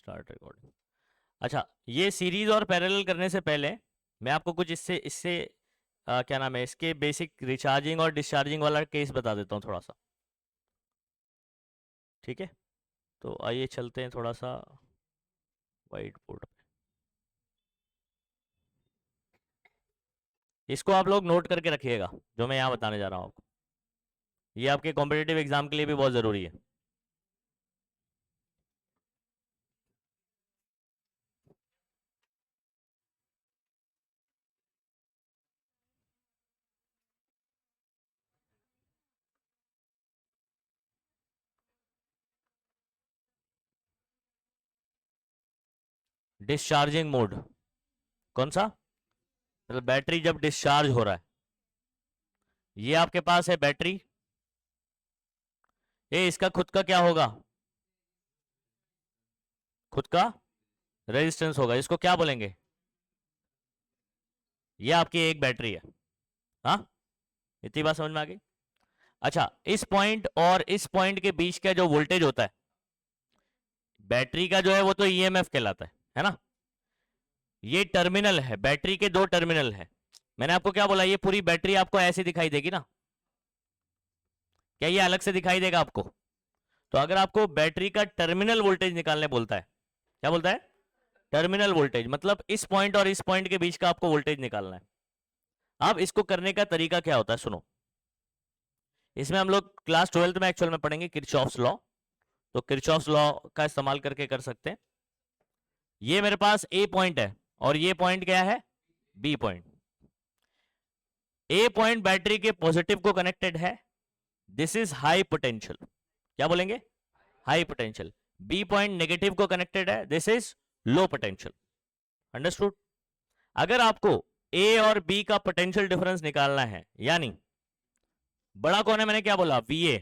Start recording. अच्छा, ये series और पैरेलल करने से पहले मैं आपको कुछ इससे इससे क्या नाम है, इसके बेसिक रिचार्जिंग और डिस्चार्जिंग वाला केस बता देता हूँ थोड़ा सा। ठीक है, तो आइए चलते हैं थोड़ा सा वाइट बोर्ड पे। इसको आप लोग नोट करके रखिएगा जो मैं यहाँ बताने जा रहा हूँ आपको। ये आपके कॉम्पिटेटिव एग्जाम के लिए भी बहुत ज़रूरी है। डिस्चार्जिंग मोड कौन सा? मतलब बैटरी जब डिस्चार्ज हो रहा है, ये आपके पास है बैटरी। ये इसका खुद का क्या होगा? खुद का रेजिस्टेंस होगा। इसको क्या बोलेंगे? ये आपकी एक बैटरी है। हाँ, इतनी बात समझ में आ गई। अच्छा, इस पॉइंट और इस पॉइंट के बीच का जो वोल्टेज होता है बैटरी का जो है वो तो ईएमएफ कहलाता है ना। ये टर्मिनल है, बैटरी के दो टर्मिनल है। मैंने आपको क्या बोला, ये पूरी बैटरी आपको ऐसे दिखाई देगी ना, क्या ये अलग से दिखाई देगा आपको? तो अगर आपको बैटरी का टर्मिनल वोल्टेज निकालने बोलता है, क्या बोलता है? टर्मिनल वोल्टेज, मतलब इस पॉइंट और इस पॉइंट के बीच का आपको वोल्टेज निकालना है। अब इसको करने का तरीका क्या होता है, सुनो। इसमें हम लोग क्लास 12th में एक्चुअल में पढ़ेंगे किरचॉफ्स लॉ। तो किरचॉफ्स लॉ का इस्तेमाल करके कर सकते हैं। ये मेरे पास ए पॉइंट है और ये पॉइंट क्या है? B point. A point battery के पॉजिटिव को कनेक्टेड है, दिस इज हाई पोटेंशियल। क्या बोलेंगे? High potential. B point negative को कनेक्टेड है, this is low potential. Understood? अगर आपको ए और बी का पोटेंशियल डिफरेंस निकालना है, यानी बड़ा कौन है, मैंने क्या बोला? V A,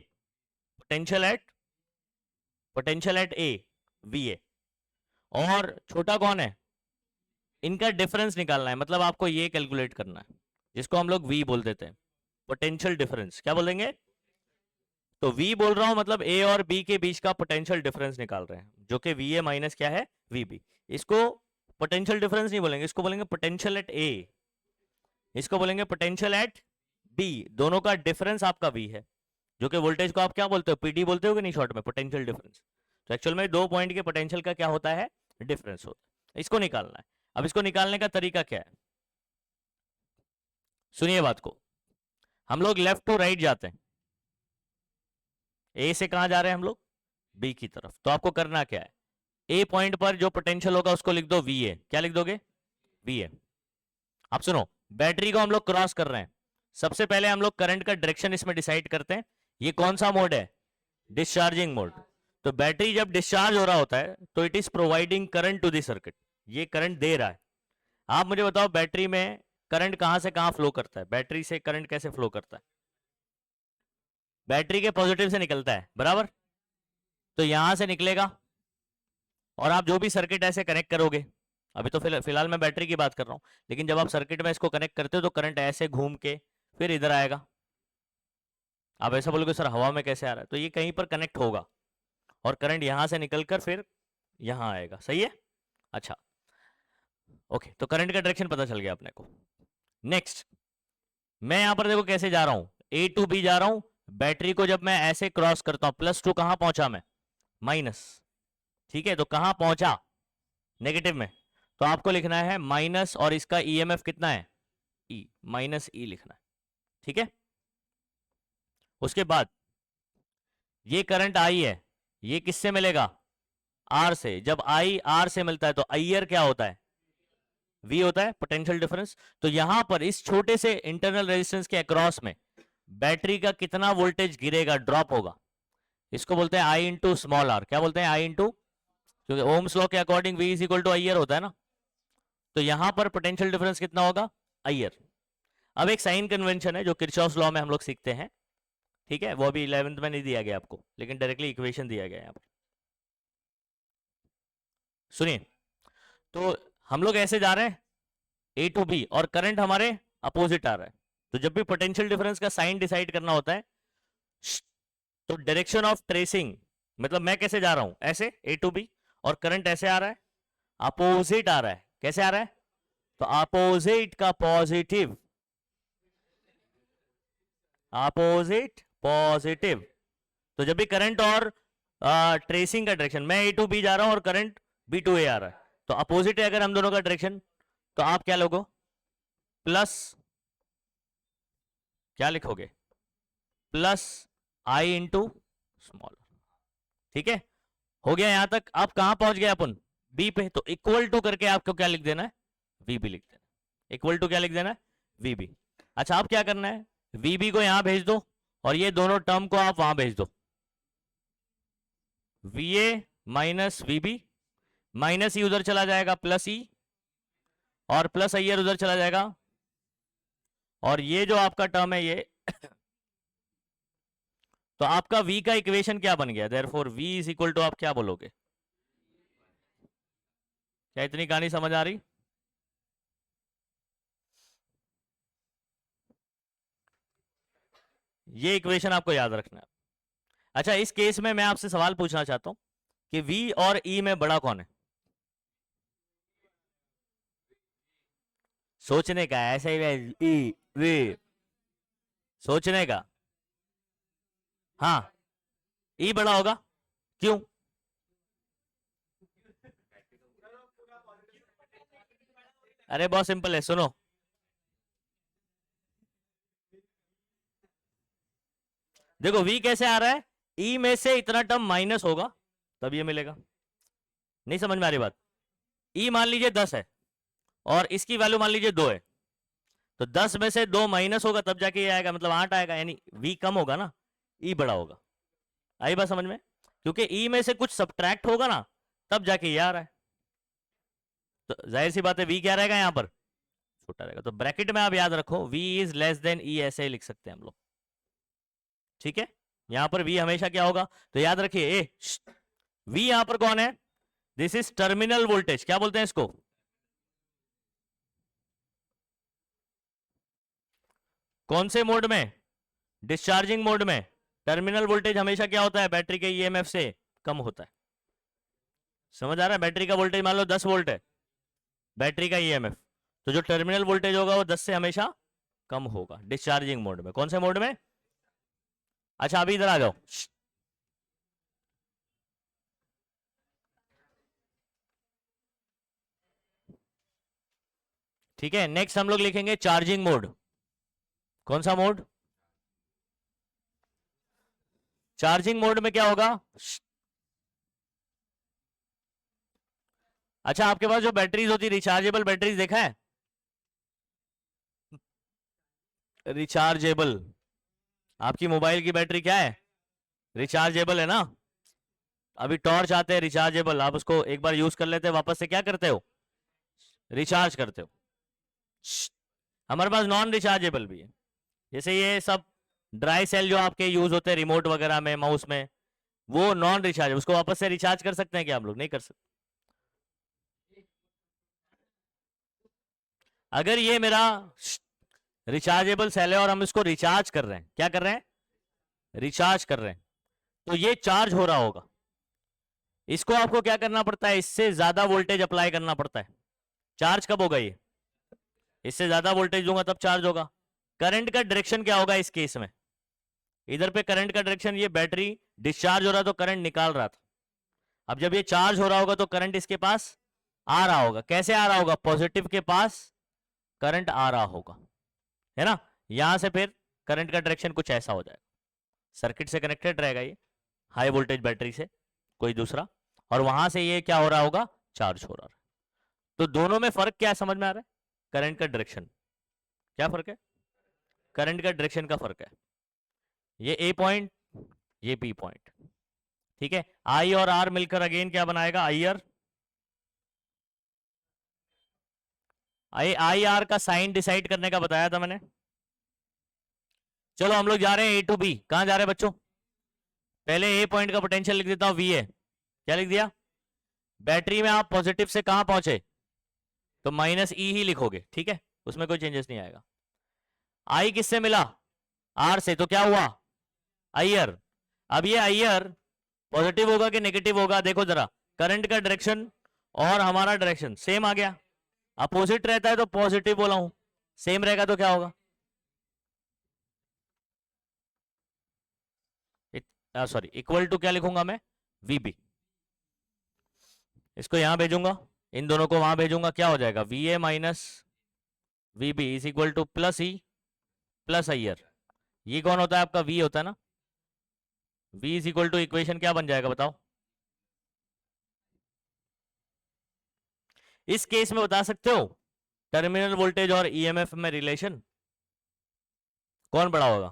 potential at A, V A. और छोटा कौन है? इनका डिफरेंस निकालना है, मतलब आपको ये कैलकुलेट करना है, जिसको हम लोग वी बोल देते हैं, पोटेंशियल डिफरेंस। क्या बोलेंगे? तो वी बोल रहा हूं, मतलब ए और बी के बीच का पोटेंशियल डिफरेंस निकाल रहे हैं, जो कि वी ए माइनस क्या है? V B. इसको पोटेंशियल डिफरेंस नहीं बोलेंगे, इसको बोलेंगे पोटेंशियल एट ए, इसको बोलेंगे पोटेंशियल एट बी। दोनों का डिफरेंस आपका वी है, जो कि वोल्टेज को आप क्या बोलते हो? पीडी बोलते हो कि नहीं शॉर्ट में, पोटेंशियल डिफरेंस। तो एक्चुअल में दो पॉइंट के पोटेंशियल का क्या होता है? डिफरेंस होता है। इसको निकालना है। अब इसको निकालने का तरीका क्या है, सुनिए बात को। हम लोग लेफ्ट टू राइट जाते हैं। ए से कहां जा रहे हैं हम लोग? बी की तरफ। तो आपको करना क्या है, ए पॉइंट पर जो पोटेंशियल होगा उसको लिख दो वी ए। क्या लिख दोगे? V A. आप सुनो, बैटरी को हम लोग क्रॉस कर रहे हैं। सबसे पहले हम लोग करंट का डायरेक्शन इसमें डिसाइड करते हैं। ये कौन सा मोड है? Discharging mode. तो बैटरी जब डिस्चार्ज हो रहा होता है तो it is providing current to the circuit, ये करंट दे रहा है। आप मुझे बताओ, बैटरी में करंट कहां से कहां फ्लो करता है? बैटरी से करंट कैसे फ्लो करता है? बैटरी के पॉजिटिव से निकलता है, बराबर। तो यहां से निकलेगा और आप जो भी सर्किट ऐसे कनेक्ट करोगे, अभी तो फिलहाल मैं बैटरी की बात कर रहा हूं, लेकिन जब आप सर्किट में इसको कनेक्ट करते हो तो करंट ऐसे घूम के फिर इधर आएगा। आप ऐसा बोलोगे सर हवा में कैसे आ रहा है? तो ये कहीं पर कनेक्ट होगा और करंट यहां से निकलकर फिर यहां आएगा। सही है? अच्छा, ओके, तो करंट का डायरेक्शन पता चल गया अपने को। नेक्स्ट, मैं यहां पर देखो कैसे जा रहा हूं, ए टू बी जा रहा हूं। बैटरी को जब मैं ऐसे क्रॉस करता हूं, प्लस टू कहां पहुंचा मैं? माइनस। ठीक है, तो कहां पहुंचा? नेगेटिव में। तो आपको लिखना है माइनस, और इसका ईएमएफ कितना है? ई, माइनस ई लिखना है। ठीक है, उसके बाद ये करंट आई है, ये किससे मिलेगा? आर से। जब आई आर से मिलता है तो आईआर क्या होता है? वी होता है, पोटेंशियल डिफरेंस। तो यहां पर इस छोटे से इंटरनल रेजिस्टेंस के अक्रॉस में बैटरी का कितना वोल्टेज गिरेगा, ड्रॉप होगा? इसको बोलते हैं आई इंटू स्मॉल आर। क्या बोलते हैं? आई इंटू, क्योंकि ओम्स लॉ के according V is equal to I R होता है ना। तो यहां पर पोटेंशियल डिफरेंस कितना होगा? I R. अब एक साइन कन्वेंशन है जो किरचॉफ्स लॉ में हम लोग सीखते हैं। ठीक है, वो अभी 11th में नहीं दिया गया आपको, लेकिन डायरेक्टली इक्वेशन दिया गया है यहाँ पर। सुनिए, तो हम लोग ऐसे जा रहे हैं ए टू बी और करंट हमारे अपोजिट आ रहा है। तो जब भी पोटेंशियल डिफरेंस का साइन डिसाइड करना होता है तो डायरेक्शन ऑफ ट्रेसिंग, मतलब मैं कैसे जा रहा हूं? ऐसे ए टू बी, और करंट ऐसे आ रहा है, अपोजिट आ रहा है। कैसे आ रहा है? तो अपोजिट का पॉजिटिव, अपोजिट पॉजिटिव। तो जब भी करंट और ट्रेसिंग का डायरेक्शन, मैं ए टू बी जा रहा हूं और करंट बी टू ए आ रहा है, तो अपोजिट है अगर हम दोनों का डायरेक्शन, तो आप क्या लोगो? प्लस, क्या लिखोगे? प्लस आई इंटू स्मॉल। ठीक है, हो गया यहां तक। आप कहां पहुंच गए अपन? बी पे। तो इक्वल टू करके आपको क्या लिख देना है? वीबी लिख देना। इक्वल टू क्या लिख देना है? वीबी। अच्छा, आप क्या करना है? वीबी को यहां भेज दो और ये दोनों टर्म को आप वहां भेज दो। वीए माइनस वीबी, माइनस ई उधर चला जाएगा, प्लस ई, और प्लस आई उधर चला जाएगा, और ये जो आपका टर्म है ये तो आपका v का इक्वेशन क्या बन गया? Therefore v is equal to, आप क्या बोलोगे? क्या इतनी कहानी समझ आ रही? ये इक्वेशन आपको याद रखना है। अच्छा, इस केस में मैं आपसे सवाल पूछना चाहता हूं कि v और e में बड़ा कौन है? सोचने का, ऐसे ही ई वी, सोचने का। हाँ, ई बड़ा होगा। क्यों? अरे बहुत सिंपल है, सुनो। देखो v कैसे आ रहा है, e में से इतना टर्म माइनस होगा तब ये मिलेगा। नहीं समझ में आ रही बात? e मान लीजिए 10 है और इसकी वैल्यू मान लीजिए 2 है, तो 10 में से 2 माइनस होगा तब जाके ये आएगा, मतलब 8 आएगा, यानी v कम होगा ना, e बड़ा होगा। आई बात समझ में? क्योंकि e में से कुछ सब्ट्रैक्ट होगा ना तब जाके ये आ रहा है, तो जाहिर सी बात है v क्या रहेगा यहां पर? छोटा रहेगा। तो ब्रैकेट में आप याद रखो v is less than e, ऐसे ही लिख सकते हैं हम लोग। ठीक है, यहां पर v हमेशा क्या होगा? तो याद रखिए ए v यहां पर कौन है? This is terminal voltage. क्या बोलते हैं इसको? कौन से मोड में? डिस्चार्जिंग मोड में। टर्मिनल वोल्टेज हमेशा क्या होता है? बैटरी के ईएमएफ से कम होता है। समझ आ रहा है? बैटरी का वोल्टेज मान लो 10 वोल्ट है, बैटरी का ईएमएफ, तो जो टर्मिनल वोल्टेज होगा वो 10 से हमेशा कम होगा डिस्चार्जिंग मोड में। कौन से मोड में? अच्छा, अभी इधर आ जाओ। ठीक है, नेक्स्ट हम लोग लिखेंगे चार्जिंग मोड। कौन सा मोड? चार्जिंग मोड में क्या होगा? अच्छा, आपके पास जो बैटरीज होती है, रिचार्जेबल बैटरीज देखा है? रिचार्जेबल, आपकी मोबाइल की बैटरी क्या है? रिचार्जेबल है ना। अभी टॉर्च आते हैं रिचार्जेबल, आप उसको एक बार यूज कर लेते हैं, वापस से क्या करते हो? रिचार्ज करते हो। हमारे पास नॉन रिचार्जेबल भी है, जैसे ये सब ड्राई सेल जो आपके यूज होते हैं रिमोट वगैरह में, माउस में, वो नॉन रिचार्जेबल, उसको वापस से रिचार्ज कर सकते हैं क्या हम लोग? नहीं कर सकते। अगर ये मेरा रिचार्जेबल सेल है और हम इसको रिचार्ज कर रहे हैं, क्या कर रहे हैं? रिचार्ज कर रहे हैं, तो ये चार्ज हो रहा होगा। इसको आपको क्या करना पड़ता है? इससे ज्यादा वोल्टेज अप्लाई करना पड़ता है। चार्ज कब होगा ये? इससे ज्यादा वोल्टेज दूंगा तब चार्ज होगा। करंट का डायरेक्शन क्या होगा इस केस में? इधर पे करंट का डायरेक्शन, ये बैटरी डिस्चार्ज हो रहा तो करंट निकाल रहा था, अब जब ये चार्ज हो रहा होगा तो करंट इसके पास आ रहा होगा। कैसे आ रहा होगा? पॉजिटिव के पास करंट आ रहा होगा, है ना। यहां से फिर करंट का डायरेक्शन कुछ ऐसा हो जाएगा, सर्किट से कनेक्टेड रहेगा ये हाई वोल्टेज बैटरी से कोई दूसरा, और वहां से ये क्या हो रहा होगा? चार्ज हो रहा है। तो दोनों में फर्क क्या समझ में आ रहा है? करंट का डायरेक्शन। क्या फर्क है? करंट का डायरेक्शन का फर्क है। ये ए पॉइंट, ये बी पॉइंट। ठीक है, आई और आर मिलकर अगेन क्या बनाएगा? I R. आई आर का साइन डिसाइड करने का बताया था मैंने। चलो हम लोग जा रहे हैं ए टू बी। कहां जा रहे हैं बच्चों? पहले ए पॉइंट का पोटेंशियल लिख देता हूं, वी है। क्या लिख दिया? बैटरी में आप पॉजिटिव से कहां पहुंचे? तो माइनस ई ही लिखोगे, ठीक है, उसमें कोई चेंजेस नहीं आएगा। आई किससे मिला? आर से, तो क्या हुआ? आईआर। अब ये आईआर पॉजिटिव होगा कि नेगेटिव होगा? देखो जरा, करंट का डायरेक्शन और हमारा डायरेक्शन सेम आ गया। अपोजिट रहता है तो पॉजिटिव बोला हूं, सेम रहेगा तो क्या होगा, सॉरी इक्वल टू क्या लिखूंगा मैं, वीबी। इसको यहां भेजूंगा, इन दोनों को वहां भेजूंगा, क्या हो जाएगा, V A minus V B is equal to plus E plus I R. ये कौन होता है आपका, वी होता है ना, V is equal to equation क्या बन जाएगा बताओ। इस केस में बता सकते हो टर्मिनल वोल्टेज और ईएमएफ में रिलेशन कौन बड़ा होगा,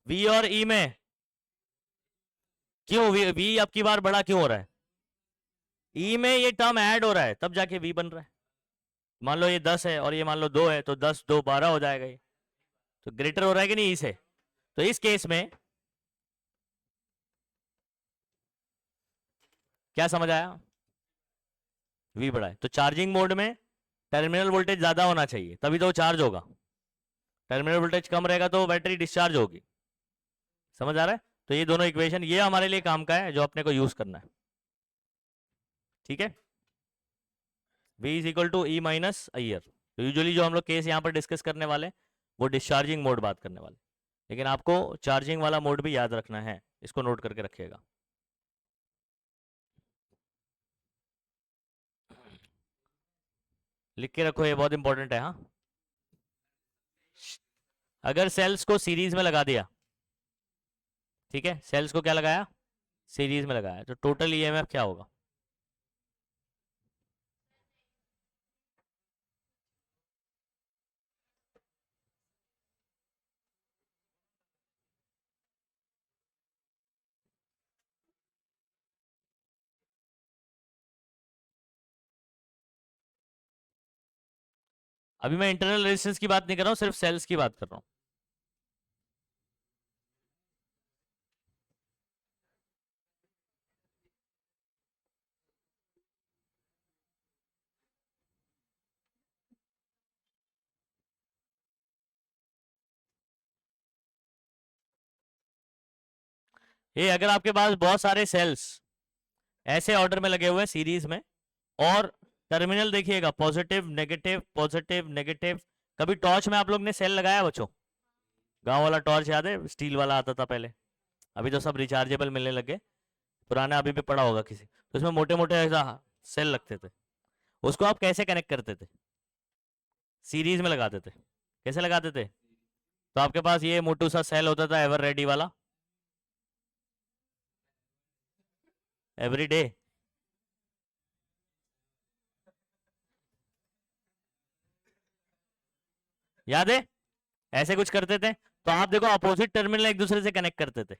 वी और ई में, क्यों वी अब की बार बड़ा क्यों हो रहा है, ई में ये टर्म ऐड हो रहा है तब जाके वी बन रहा है। मान लो ये 10 है और ये मान लो 2 है, तो 10 2 12 हो जाएगा, ये तो ग्रेटर हो रहा है कि नहीं इसे। तो इस केस में क्या समझ आया, वी बड़ा है। तो चार्जिंग मोड में टर्मिनल वोल्टेज ज्यादा होना चाहिए तभी तो चार्ज होगा, टर्मिनल वोल्टेज कम रहेगा तो बैटरी डिस्चार्ज होगी। समझ आ रहा है। तो ये दोनों इक्वेशन ये हमारे लिए काम का है जो अपने को यूज करना है, ठीक है। V is equal to E minus I R. तो यूजुअली जो हम लोग केस यहाँ पर डिस्कस करने वाले वो डिस्चार्जिंग मोड बात करने वाले, लेकिन आपको चार्जिंग वाला मोड भी याद रखना है, इसको नोट करके रखिएगा। लिख के रखो, ये बहुत इंपॉर्टेंट है। हाँ, अगर सेल्स को सीरीज में लगा दिया, ठीक है, सेल्स को क्या लगाया, सीरीज में लगाया, तो टोटल ईएमएफ क्या होगा, अभी मैं इंटरनल रेजिस्टेंस की बात नहीं कर रहा हूं, सिर्फ सेल्स की बात कर रहा हूं। ये अगर आपके पास बहुत सारे सेल्स ऐसे ऑर्डर में लगे हुए हैं सीरीज में, और टर्मिनल देखिएगा पॉजिटिव नेगेटिव। कभी टॉर्च में आप लोग ने सेल लगाया बच्चों, गांव वाला टॉर्च याद है, स्टील वाला आता था पहले, अभी तो सब रिचार्जेबल मिलने लगे, पुराना अभी भी पड़ा होगा किसी, तो इसमें मोटे मोटे ऐसा सेल लगते थे। उसको आप कैसे कनेक्ट करते थे, सीरीज में लगाते थे। कैसे लगाते थे, तो आपके पास ये मोटू सा सेल होता था एवर रेडी वाला, एवरी डे, याद है, ऐसे कुछ करते थे। तो आप देखो अपोजिट टर्मिनल एक दूसरे से कनेक्ट करते थे,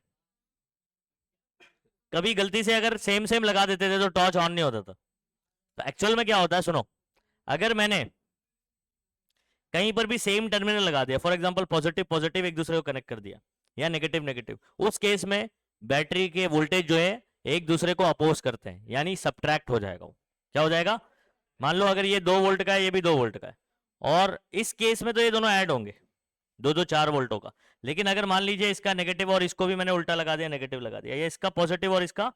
कभी गलती से अगर सेम सेम लगा देते थे तो टॉर्च ऑन नहीं होता था। तो एक्चुअल में क्या होता है सुनो, अगर मैंने कहीं पर भी सेम टर्मिनल लगा दिया, फॉर एग्जांपल पॉजिटिव पॉजिटिव एक दूसरे को कनेक्ट कर दिया, या नेगेटिव नेगेटिव, उस केस में बैटरी के वोल्टेज जो है एक दूसरे को अपोज करते हैं, यानी सब्ट्रैक्ट हो जाएगा वो। क्या हो जाएगा, मान लो अगर ये 2 वोल्ट का है, ये भी 2 वोल्ट का है, और इस केस में तो ये दोनों ऐड होंगे, 4 वोल्टों का। लेकिन अगर मान लीजिए इसका नेगेटिव और इसको भी मैंने उल्टा लगा दिया, नेगेटिव लगा दिया, या इसका पॉजिटिव और इसका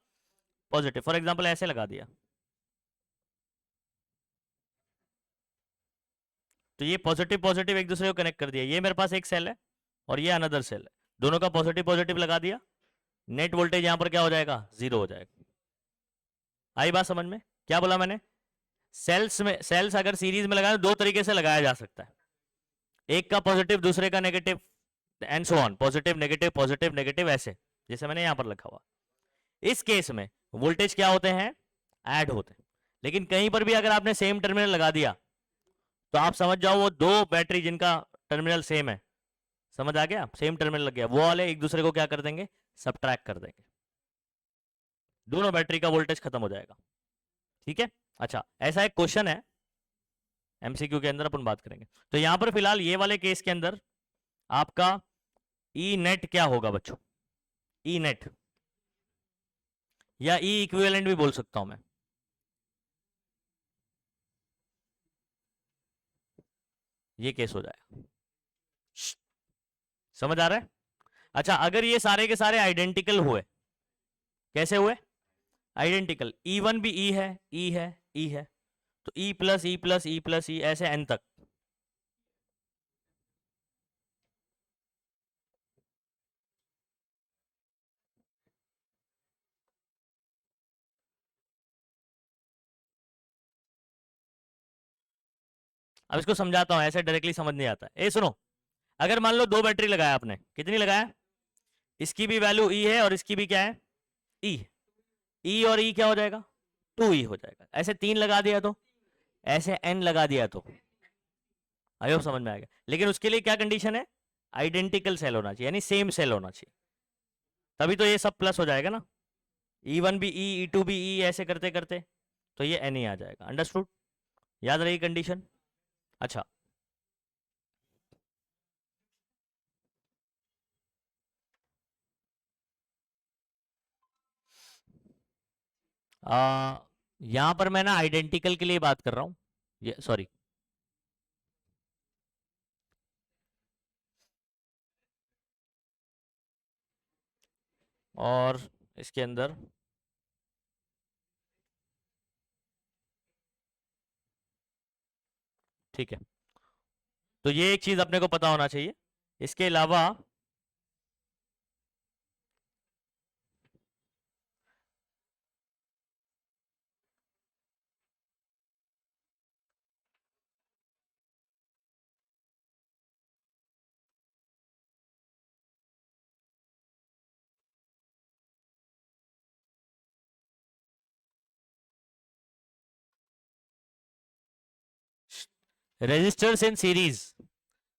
पॉजिटिव, फॉर एग्जांपल ऐसे लगा दिया, तो ये पॉजिटिव पॉजिटिव एक दूसरे को कनेक्ट कर दिया, ये मेरे पास एक सेल है और ये अनदर सेल है, दोनों का पॉजिटिव पॉजिटिव लगा दिया, नेट वोल्टेज यहां पर क्या हो जाएगा, 0 हो जाएगा। आई बात समझ में, क्या बोला मैंने, सेल्स अगर सीरीज में लगाए, 2 तरीके से लगाया जा सकता है, एक का पॉजिटिव दूसरे का negative, and so on, positive negative ऐसे, जैसे मैंने यहां पर लिखा हुआ। इस केस में वोल्टेज क्या होते हैं, ऐड होते हैं। लेकिन कहीं पर भी अगर आपने सेम टर्मिनल लगा दिया, तो आप समझ जाओ वो 2 बैटरी जिनका टर्मिनल सेम है, समझ आ गया, सेम टर्मिनल लग गया, वो वाले एक दूसरे को क्या कर देंगे, सब्ट्रैक्ट कर देंगे, दोनों बैटरी का वोल्टेज खत्म हो जाएगा। ठीक है, अच्छा ऐसा एक क्वेश्चन है एमसीक्यू के अंदर, अपन बात करेंगे। तो यहां पर फिलहाल ये वाले केस के अंदर आपका ई नेट क्या होगा बच्चों, ई नेट या ई इक्विवेलेंट भी बोल सकता हूं मैं, ये केस हो जाएगा। समझ आ रहा है। अच्छा, अगर ये सारे के सारे आइडेंटिकल हुए, कैसे हुए? आइडेंटिकल, E1 भी E है, E है, E है, तो E plus E plus E plus E ऐसे n तक। अब इसको समझाता हूं, ऐसे डायरेक्टली समझ नहीं आता। ए सुनो, अगर मान लो 2 बैटरी लगाया आपने, कितनी लगाया? इसकी भी वैल्यू E है और इसकी भी क्या है? E। E और E क्या हो जाएगा? 2E हो जाएगा। ऐसे 3 लगा दिया तो, ऐसे n लगा दिया तो, आई होप समझ में आ गया। लेकिन उसके लिए क्या कंडीशन है? आइडेंटिकल सेल होना चाहिए, यानी सेम सेल होना चाहिए, तभी तो ये सब प्लस हो जाएगा ना। E1 भी E, E2 भी E, ऐसे करते करते तो ये n ही आ जाएगा। अंडरस्टूड? याद रही कंडीशन? अच्छा, यहां पर मैं ना आइडेंटिकल के लिए बात कर रहा हूं, ये सॉरी, और इसके अंदर ठीक है। तो ये एक चीज अपने को पता होना चाहिए। इसके अलावा resistors in series,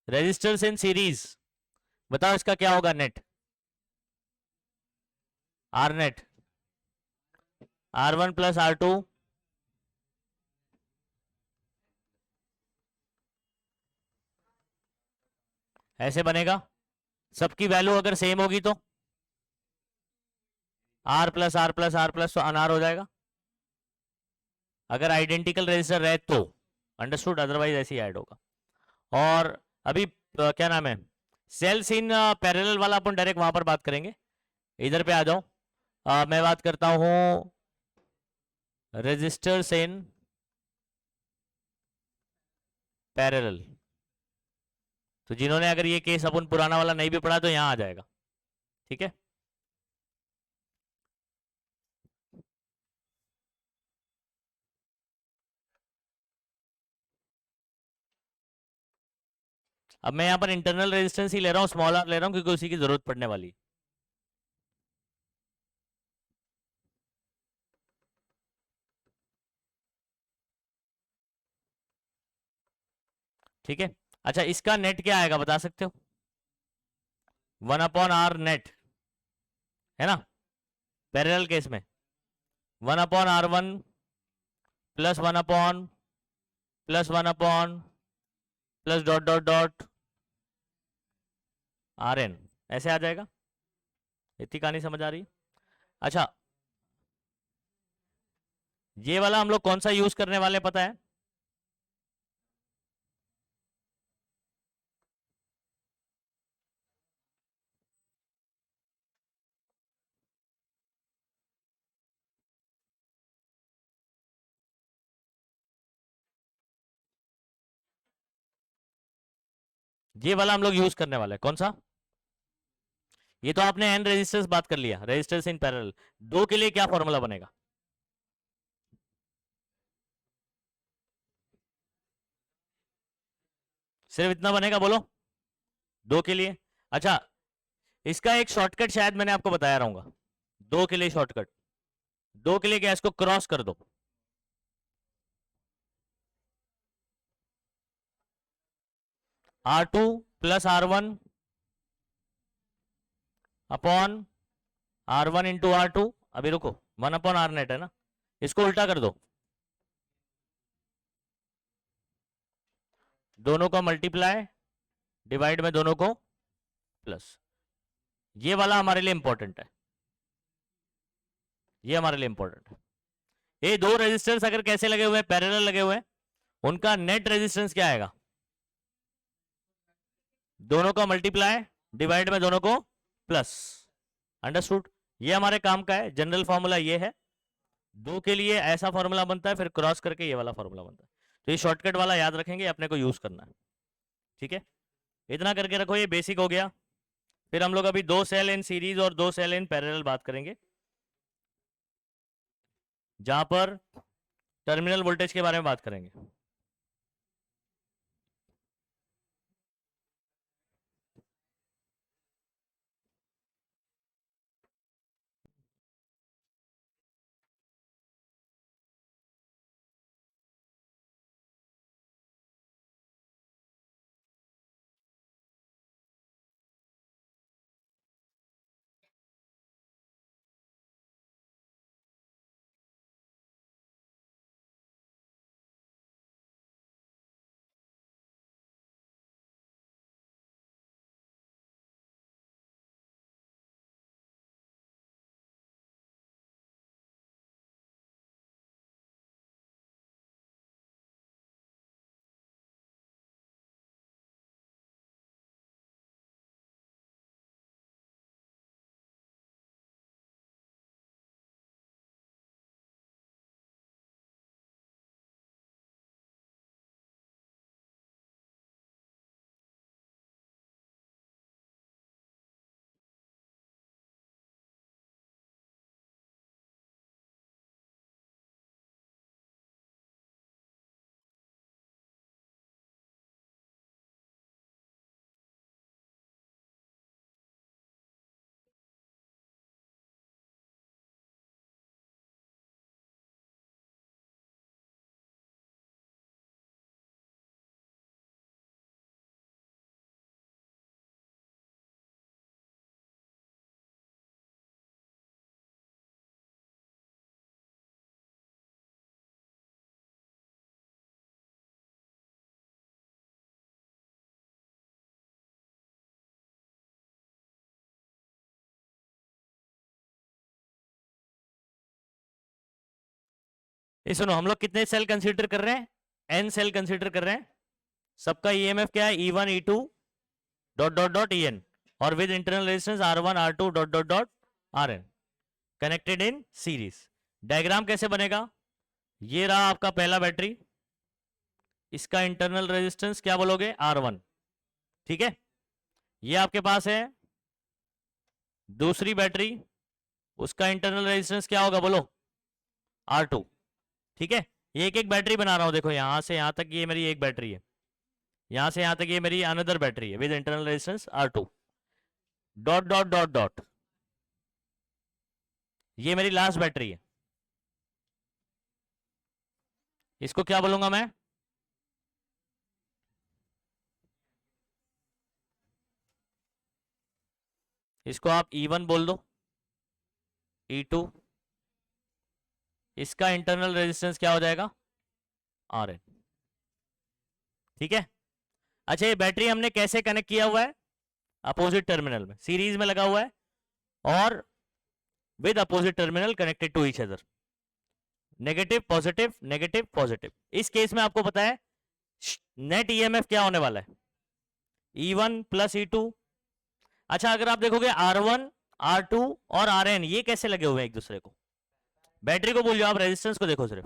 resistors in series, बताओ इसका क्या होगा net? Are net, R1 plus R2 ऐसे बनेगा। सबकी वैल्यू अगर सेम होगी तो R plus R plus R plus तो अनार हो जाएगा, अगर आइडेंटिकल रेजिस्टर रहे तो। अंडरस्टूड? अदरवाइज ऐसे ही ऐड होगा। और अभी क्या नाम है, सेल्स इन पैरेलल वाला अपन डायरेक्ट वहां पर बात करेंगे। इधर पे आ जाओ, मैं बात करता हूं रेजिस्टर्स इन पैरेलल। तो जिन्होंने अगर ये केस अपन पुराना वाला नहीं भी पढ़ा तो यहां आ जाएगा, ठीक है। अब मैं यहाँ पर इंटरनल रेजिस्टेंस ही ले रहा हूँ, स्मॉल आर ले रहा हूँ क्योंकि उसी की जरूरत पड़ने वाली है। ठीक है। अच्छा, इसका नेट क्या आएगा बता सकते हो? 1/R नेट है ना, पैरेलल केस में 1/R1 plus 1/+1 plus dot dot dot RN, ऐसे आ जाएगा। इतनी कहानी समझ आ रही है? अच्छा, ये वाला हम लोग कौन सा यूज करने वाले पता है? ये वाला हम लोग यूज करने वाले कौन सा? ये तो आपने एन रेजिस्टेंस बात कर लिया, रेजिस्टेंस इन पैरेलल। 2 के लिए क्या फॉर्मूला बनेगा? सिर्फ इतना बनेगा, बोलो 2 के लिए। अच्छा, इसका एक शॉर्टकट शायद मैंने आपको बताया रहूंगा। 2 के लिए शॉर्टकट, 2 के लिए क्या, इसको क्रॉस कर दो। R2 plus R1 upon R1 into R2, अभी रुको, 1/R नेट है ना, इसको उल्टा कर दो, दोनों को मल्टीप्लाई, डिवाइड में दोनों को प्लस। ये वाला हमारे लिए इंपॉर्टेंट है, ये हमारे लिए इंपॉर्टेंट है। ये 2 रेजिस्टेंस अगर कैसे लगे हुए हैं, पैरेलल लगे हुए हैं, उनका नेट रेजिस्टेंस क्या आएगा? दोनों का मल्टीप्लाई, डिवाइड में दोनों को प्लस, अंडरस्टूड। ये हमारे काम का है, जनरल फॉर्मूला ये है। 2 के लिए ऐसा फॉर्मूला बनता है, फिर क्रॉस करके ये वाला फॉर्मूला बनता है। तो ये शॉर्टकट वाला याद रखेंगे, अपने को यूज करना है, ठीक है। इतना करके रखो, ये बेसिक हो गया। फिर हम लोग अभी 2 सेल इन सीरीज और 2 सेल इन पैरेलल बात करेंगे, जहां पर टर्मिनल वोल्टेज के बारे में बात करेंगे। ये सुनो, हम लोग कितने सेल कंसीडर कर रहे हैं? एन सेल कंसीडर कर रहे हैं। सबका ईएमएफ क्या है? E1 E2 dot dot dot En, और with internal resistance R1 R2 dot dot dot Rn, connected in series. Diagram कैसे बनेगा? ये रहा आपका पहला बैटरी, इसका इंटरनल रेजिस्टेंस क्या बोलोगे? R1, ठीक है। ये आपके पास है दूसरी बैटरी, उसका इंटरनल रेजिस्टेंस क्या होगा बोलो? R2, ठीक है। ये एक एक बैटरी बना रहा हूं, देखो यहां से यहां तक ये मेरी एक बैटरी है, यहां से यहां तक ये मेरी अनदर बैटरी है with internal resistance R2 dot dot dot dot, ये मेरी लास्ट बैटरी है। इसको क्या बोलूंगा मैं? इसको आप E1 बोल दो, E2, इसका इंटरनल रेजिस्टेंस क्या हो जाएगा? Rn, ठीक है। अच्छा, ये बैटरी हमने कैसे कनेक्ट किया हुआ है? अपोजिट टर्मिनल में, सीरीज में लगा हुआ है, और with opposite terminal connected to each other, negative positive negative positive. इस केस में आपको पता है नेट ईएमएफ क्या होने वाला है? E1 plus E2। अच्छा, अगर आप देखोगे R1 R2 और Rn ये कैसे लगे हुए हैं एक दूसरे को? बैटरी को भूल जाओ, आप रेजिस्टेंस को देखो सिर्फ।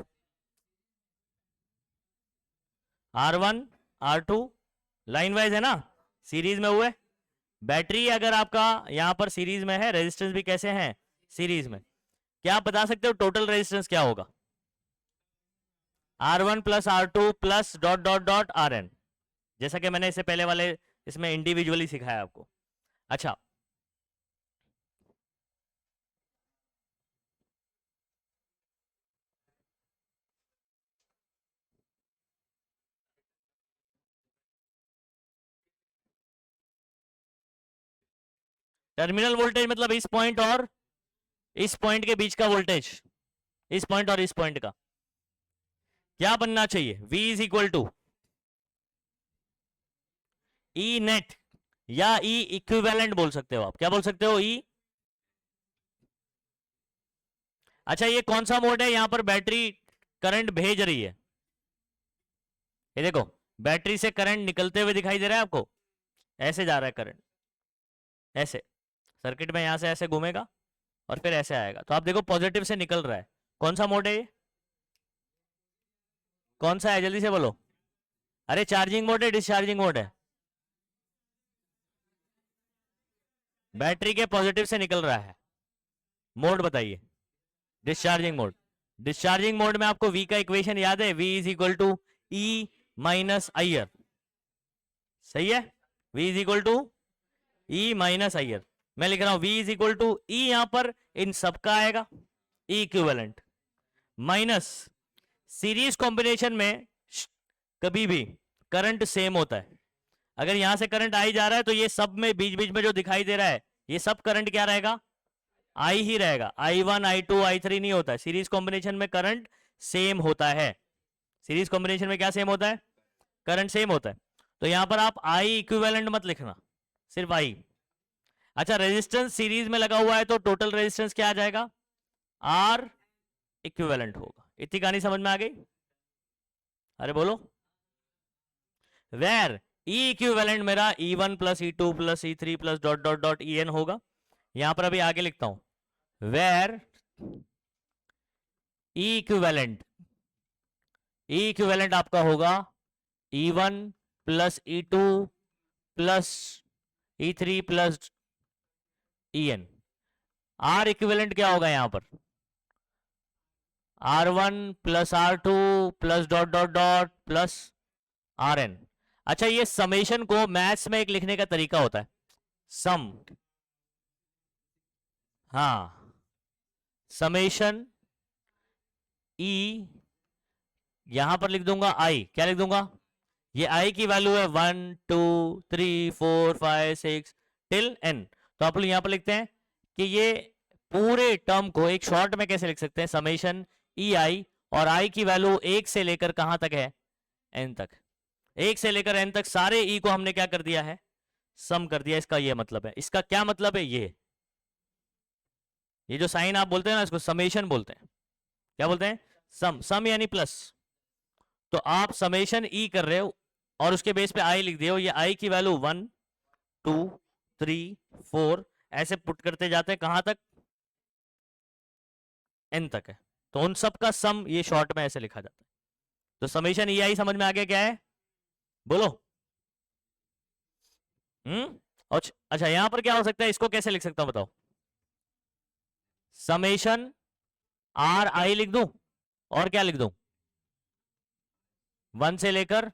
R1 R2 लाइन वाइज है ना, सीरीज में हुए। बैटरी अगर आपका यहां पर सीरीज में है, रेजिस्टेंस भी कैसे है? सीरीज में। क्या आप बता सकते हो टोटल रेजिस्टेंस क्या होगा? R1 plus R2 plus dot dot dot Rn, जैसा कि मैंने इससे पहले वाले इसमें इंडिविजुअली सिखाया आपको। अच्छा, टर्मिनल वोल्टेज मतलब इस पॉइंट और इस पॉइंट के बीच का वोल्टेज, इस पॉइंट और इस पॉइंट का क्या बनना चाहिए? V is equal to E net, या E इक्विवेलेंट बोल सकते हो आप। क्या बोल सकते हो? E। अच्छा, ये कौन सा मोड है? यहां पर बैटरी करंट भेज रही है, ये देखो बैटरी से करंट निकलते हुए दिखाई दे रहा है आपको, ऐसे जा रहा है करंट, ऐसे सर्किट में यहाँ से ऐसे घूमेगा और फिर ऐसे आएगा, तो आप देखो पॉजिटिव से निकल रहा है। कौन सा मोड है ये, कौन सा है, जल्दी से बोलो। अरे चार्जिंग मोड है, डिस्चार्जिंग मोड है? बैटरी के पॉजिटिव से निकल रहा है, मोड बताइए। Discharging mode. डिस्चार्जिंग मोड में आपको V का इक्वेशन याद है, V is equal to E minus I R. सही है, V is equal to E minus I R. मैं लिख रहा हूं V is equal to E, यहां पर इन सब का आएगा E equivalent, minus series combination में कभी भी करंट सेम होता है। अगर यहां से करंट आई जा रहा है तो ये सब में बीच बीच में जो दिखाई दे रहा है ये सब करंट क्या रहेगा, आई ही रहेगा। I1 I2 I3 नहीं होता है, सीरीज कॉम्बिनेशन में करंट सेम होता है। सीरीज कॉम्बिनेशन में क्या सेम होता है, करंट सेम होता है। तो यहां पर आप आई इक्विवेलेंट मत लिखना, सिर्फ आई। अच्छा, रेजिस्टेंस सीरीज में लगा हुआ है तो टोटल रेजिस्टेंस क्या आ जाएगा, आर इक्विवेलेंट होगा। इतनी कहानी समझ में आ गई? अरे बोलो। वेर ई इक्विवेलेंट मेरा E1 plus E2 plus E3 plus dot dot dot EN होगा। यहां पर अभी आगे लिखता हूं, वेर ई इक्विवेलेंट आपका होगा E1 plus E2 plus E3 plus EN। R equivalent क्या होगा यहां पर, R1 plus R2 plus dot dot dot plus RN। अच्छा, ये समेशन को मैथ्स में एक लिखने का तरीका होता है, सम। हाँ, समेशन ई, यहां पर लिख दूंगा आई, क्या लिख दूंगा, ये आई की वैल्यू है 1 2 3 4 5 6 टिल n। तो आप लोग यहां पर लिखते हैं कि ये पूरे टर्म को एक शॉर्ट में कैसे लिख सकते हैं, समेशन ई आई, और आई की वैल्यू एक से लेकर कहां तक है, n तक। एक से लेकर n तक सारे ई को हमने क्या कर दिया है, सम कर दिया। इसका ये मतलब है, इसका क्या मतलब है, ये जो साइन आप बोलते हैं ना, इसको समेशन बोलते हैं। क्या बोलते हैं, सम। सम यानी प्लस। तो आप समेशन ई कर रहे हो और उसके बेस पे आई लिख दिए हो, ये आई की वैल्यू 1 2 3 4 ऐसे पुट करते जाते हैं कहां तक, n तक है। तो उन सब का सम ये शॉर्ट में ऐसे लिखा जाता है। तो समेशन ई आई समझ में आ गया क्या है, बोलो। अच्छा, यहां पर क्या हो सकता है, इसको कैसे लिख सकता हूं बताओ, समेशन आर आई लिख दूं और क्या लिख दूं, 1 से लेकर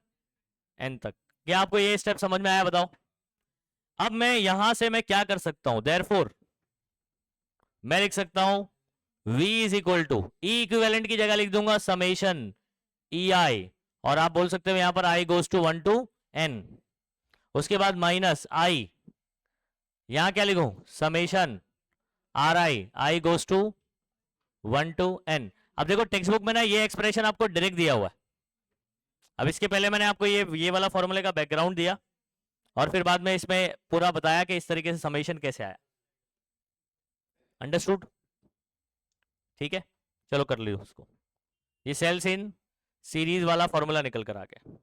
n तक। क्या आपको ये स्टेप समझ में आया बताओ? अब मैं यहां से मैं क्या कर सकता हूं, देयरफॉर मैं लिख सकता हूं V is equal to E equivalent की जगह लिख दूंगा समेशन ई आई, और आप बोल सकते हो यहां पर I goes to 1 to n। उसके बाद माइनस आई, यहां क्या लिखूं, summation R I goes to 1 to n। अब देखो टेक्स्ट बुक में ना ये एक्सप्रेशन आपको डायरेक्ट दिया हुआ है। अब इसके पहले मैंने आपको ये वाला फॉर्मूले का बैकग्राउंड दिया और फिर बाद में इसमें पूरा बताया कि इस तरीके से समेशन कैसे आया। अंडरस्टूड? ठीक है, चलो कर लो उसको। ये सेल्स इन सीरीज वाला फॉर्मूला निकल कर आ गया।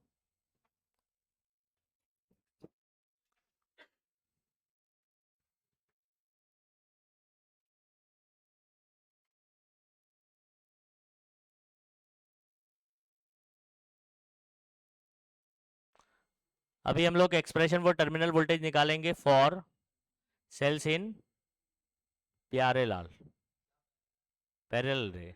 अभी हम लोग एक्सप्रेशन फॉर टर्मिनल वोल्टेज निकालेंगे फॉर सेल्स इन प्यारे लाल पैरेलल रे।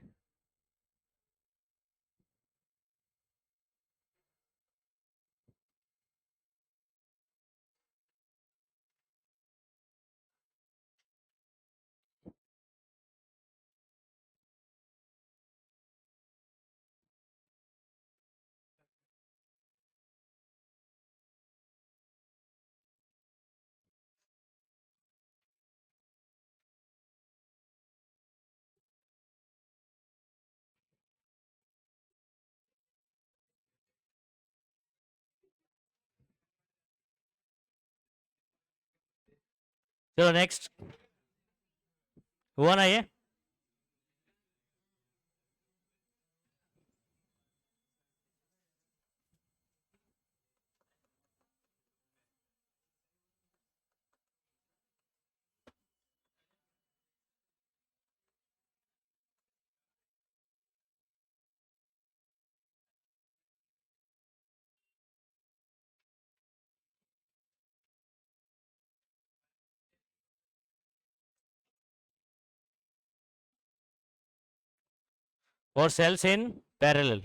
चलो नेक्स्ट, हुआ ना ये? For cells in parallel.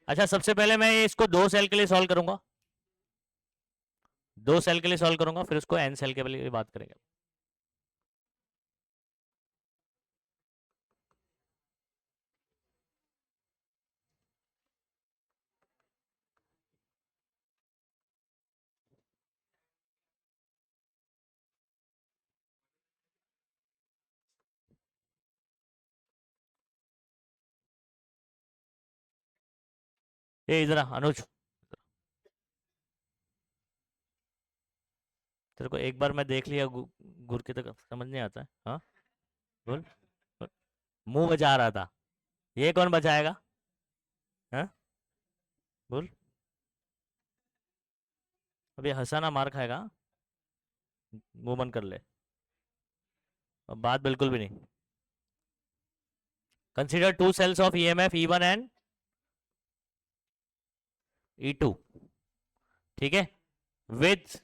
अच्छा, सबसे पहले मैं इसको 2 सेल के लिए सॉल्व करूंगा, 2 सेल के लिए सॉल्व करूंगा, फिर उसको n सेल के लिए बात करेंगे। ये इधर आ, अनुज, तेरे को एक बार मैं देख लिया गुर की तक समझ नहीं आता है, हाँ बोल, बोल। मुंह बचा रहा था, ये कौन बचाएगा, हाँ बोल। अभी हंसाना मार खाएगा, मुंह बंद कर ले, अब बात बिल्कुल भी नहीं। Consider 2 cells of EMF E1 and E2, ठीक है, विथ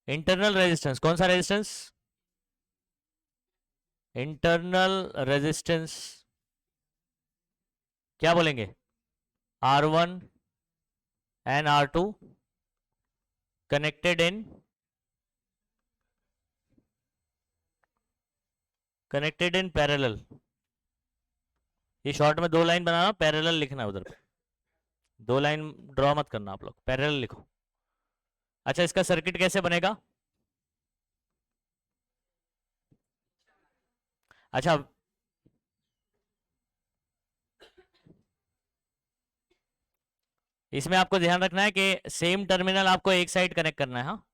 इंटरनल रेजिस्टेंस, कौन सा रेजिस्टेंस, इंटरनल रेजिस्टेंस, क्या बोलेंगे, R1 and R2 connected in parallel. ये शॉर्ट में 2 लाइन बनाना, पैरेलल लिखना है उधर पे, 2 लाइन ड्रॉ मत करना आप लोग, पैरेलल लिखो। अच्छा, इसका सर्किट कैसे बनेगा, अच्छा इसमें आपको ध्यान रखना है कि सेम टर्मिनल आपको एक साइड कनेक्ट करना है, हाँ।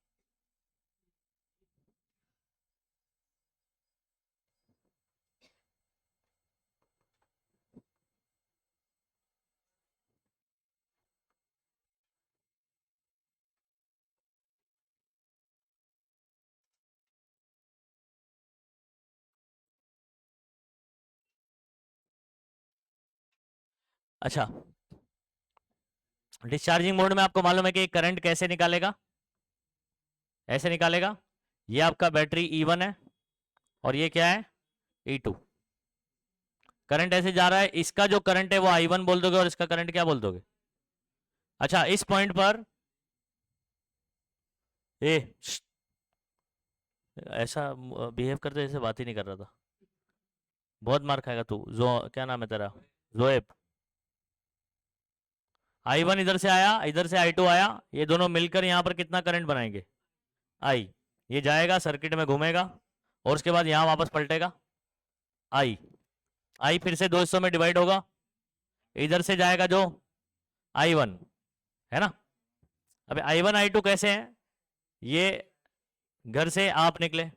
अच्छा, डिस्चार्जिंग मोड में आपको मालूम है कि करंट कैसे निकालेगा, ऐसे निकालेगा, ये आपका बैटरी E1 है और ये क्या है, E2। करंट ऐसे जा रहा है, इसका जो करंट है वो I1 बोल दोगे और इसका करंट क्या बोल दोगे। अच्छा, इस पॉइंट पर ए ऐसा बिहेव करते जैसे बात ही नहीं कर रहा था, बहुत मार खाएगा तू, जो क्या नाम है तेरा, जोएब। I1 इधर से आया, इधर से I2 आया, ये दोनों मिलकर यहां पर कितना करंट बनाएंगे, I। ये जाएगा सर्किट में घूमेगा और उसके बाद यहां वापस पलटेगा, I फिर से 2 हिस्सों में डिवाइड होगा, इधर से जाएगा जो I1 है ना। अब I1 I2 कैसे हैं, ये घर से आप निकले,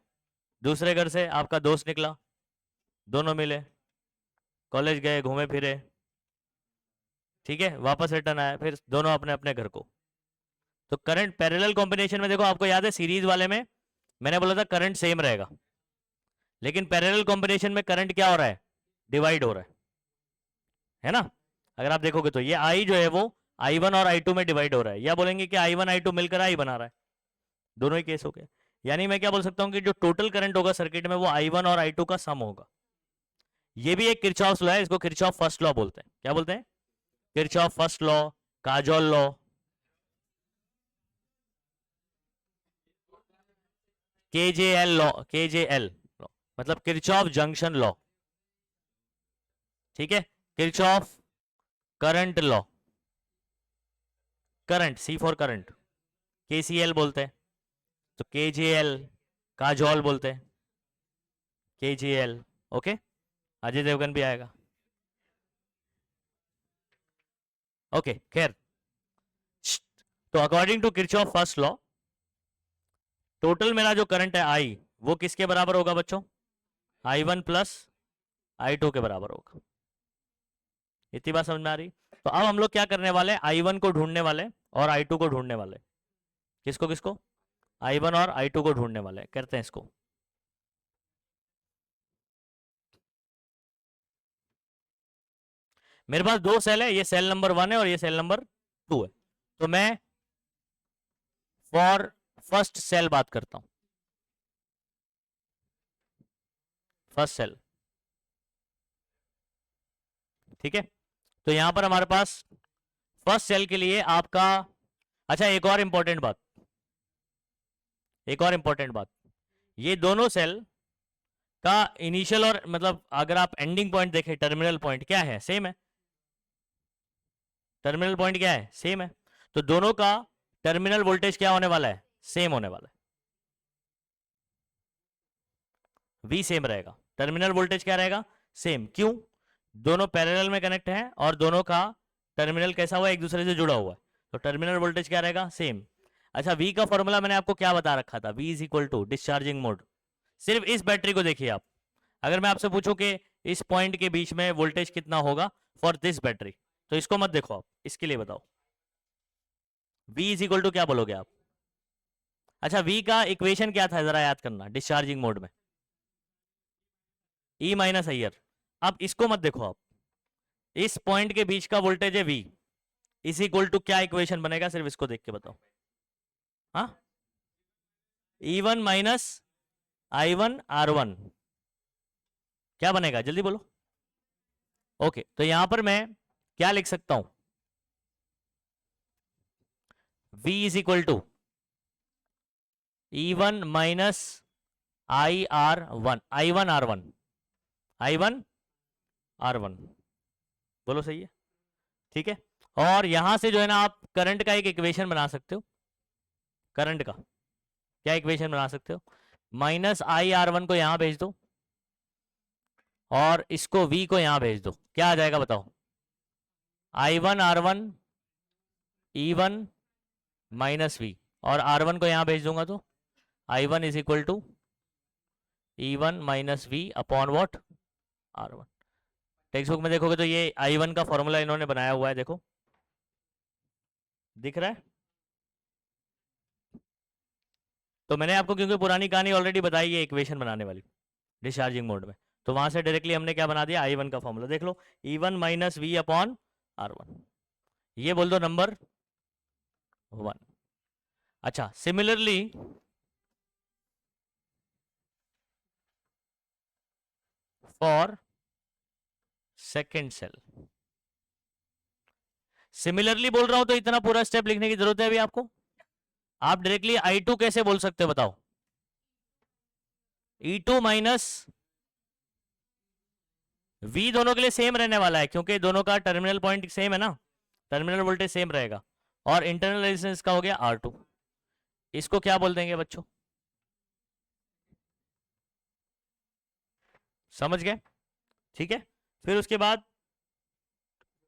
दूसरे घर से आपका दोस्त निकला, दोनों मिले, कॉलेज गए, घूमे फिरे, ठीक है, वापस रिटर्न आया, फिर दोनों अपने अपने घर को। तो करंट पैरेलल कॉम्बिनेशन में देखो, आपको याद है सीरीज वाले में मैंने बोला था करंट सेम रहेगा, लेकिन पैरेलल कॉम्बिनेशन में करंट क्या हो रहा है, डिवाइड हो रहा है ना। अगर आप देखोगे तो ये I जो है वो I1 और I2 में डिवाइड हो रहा है, या बोलेंगे कि I1 I2 मिलकर I बना रहा है, दोनों ही केस हो गए। यानी मैं क्या बोल सकता हूं कि जो टोटल करंट होगा सर्किट में वो I1 और I2 का सम होगा। ये भी एक किरचॉफ लॉ है, इसको किरचॉफ फर्स्ट लॉ बोलते हैं, क्या बोलते हैं, Kirchhoff first law, Kajol law, KJL law, KJL law मतलब किरचॉफ जंक्शन लॉ, ठीक है, Kirchhoff current law, current C for current, KCL बोलते हैं, तो KJL काजोल बोलते हैं, KJL, ओके। अजय देवगन भी आएगा, ओके खैर। तो according to Kirchhoff first law, total मेरा जो करंट है I वो किसके बराबर होगा बच्चों, I1 प्लस I2 के बराबर होगा। इतनी बात समझ में आ रही। तो अब हम लोग क्या करने वाले, I1 को ढूंढने वाले और I2 को ढूंढने वाले, किसको किसको, I1 और I2 को ढूंढने वाले, करते हैं इसको। मेरे पास 2 सेल है, ये सेल नंबर 1 है और ये सेल नंबर 2 है, तो मैं फॉर फर्स्ट सेल बात करता हूं, फर्स्ट सेल, ठीक है। तो यहां पर हमारे पास फर्स्ट सेल के लिए आपका, अच्छा एक और इंपॉर्टेंट बात, एक और इंपॉर्टेंट बात, ये दोनों सेल का इनिशियल और मतलब अगर आप एंडिंग पॉइंट देखें, टर्मिनल पॉइंट क्या है, सेम है। टर्मिनल पॉइंट क्या है, सेम है। तो दोनों का टर्मिनल वोल्टेज क्या होने वाला है, सेम होने वाला है। V सेम रहेगा, टर्मिनल वोल्टेज क्या रहेगा, सेम। क्यों, दोनों पैरेलल में कनेक्ट हैं और दोनों का टर्मिनल कैसा हुआ है, एक दूसरे से जुड़ा हुआ है, तो टर्मिनल वोल्टेज क्या रहेगा, सेम। अच्छा V का फॉर्मूला मैंने आपको क्या बता रखा था, V is equal to discharging mode. सिर्फ इस बैटरी को देखिए आप, अगर मैं आपसे पूछूं कि इस पॉइंट के बीच में वोल्टेज कितना होगा फॉर दिस बैटरी, तो इसको मत देखो आप, इसके लिए बताओ V इज इक्वल टू क्या बोलोगे आप। अच्छा V का इक्वेशन क्या था जरा याद करना, डिस्चार्जिंग मोड में E माइनस आई आर। अब इसको मत देखो आप, इस पॉइंट के बीच का वोल्टेज है V इज इक्वल टू क्या इक्वेशन बनेगा, सिर्फ इसको देख के बताओ। हाँ, E1 माइनस I1 R1 क्या बनेगा, जल्दी बोलो। ओके, तो यहां पर मैं क्या लिख सकता हूं, V is equal to E1 minus I1 R1 बोलो, सही है, ठीक है। और यहां से जो है ना आप करंट का एक इक्वेशन बना सकते हो, करंट का क्या इक्वेशन बना सकते हो, माइनस I R1 को यहां भेज दो और इसको V को यहां भेज दो, क्या आ जाएगा बताओ, I1 R1 E1 minus V, और R1 को यहां भेज दूंगा तो I1 is equal to E1 minus V upon what R1। Text book में देखोगे तो ये I1 का फॉर्मूला इन्होंने बनाया हुआ है, देखो दिख रहा है। तो मैंने आपको क्योंकि पुरानी कहानी ऑलरेडी बताई है इक्वेशन बनाने वाली डिस्चार्जिंग मोड में, तो वहां से डायरेक्टली हमने क्या बना दिया, I1 का फॉर्मूला देख लो, E1 minus V upon R1, ये बोल दो नंबर 1। अच्छा similarly for second cell, similarly बोल रहा हूं तो इतना पूरा स्टेप लिखने की जरूरत है अभी आपको, आप डायरेक्टली I2 कैसे बोल सकते हो बताओ, E2 माइनस V दोनों के लिए सेम रहने वाला है क्योंकि दोनों का टर्मिनल पॉइंट सेम है ना, टर्मिनल वोल्टेज सेम रहेगा, और इंटरनल रेजिस्टेंस का हो गया R2, इसको क्या बोल देंगे बच्चों, समझ गए, ठीक है। फिर उसके बाद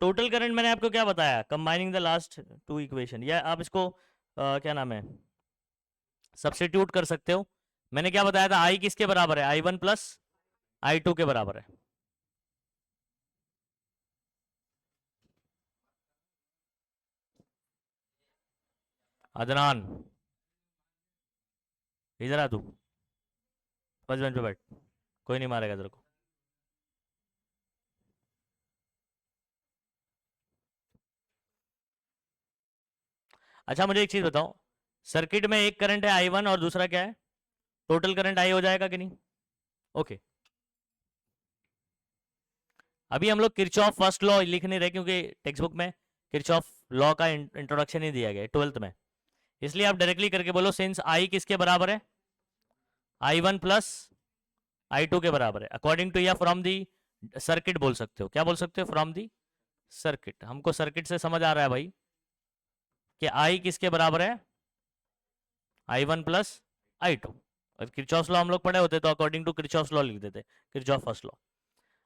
टोटल करंट मैंने आपको क्या बताया, combining the last two equation, या आप इसको क्या नाम है सब्स्टिट्यूट कर सकते हो। मैंने क्या बताया था, I किसके बराबर है, I1 प्लस I2 के बराबर है। अदनान इधर आ, तू फर्स्ट बेंच पे बैठ, कोई नहीं मारेगा तेरे को। अच्छा मुझे एक चीज बताओ, सर्किट में एक करंट है I1 और दूसरा क्या है, टोटल करंट I हो जाएगा कि नहीं, ओके। अभी हम लोग किरचॉफ फर्स्ट लॉ लिख नहीं रहे क्योंकि टेक्स्ट बुक में किरचॉफ लॉ का इंट्रोडक्शन ही दिया गया 12th में, इसलिए आप डायरेक्टली करके बोलो सिंस I किसके बराबर है, I1 प्लस I2 के बराबर है, अकॉर्डिंग टू या फ्रॉम दी सर्किट बोल सकते हो, क्या बोल सकते हो, फ्रॉम दी सर्किट। हमको सर्किट से समझ आ रहा है भाई कि I किसके बराबर है, I1 प्लस I2, और किरचॉफ लॉ हम लोग पढ़े होते तो अकॉर्डिंग टू किरचॉफ लॉ लिख देते, किरचॉफ फर्स्ट लॉ।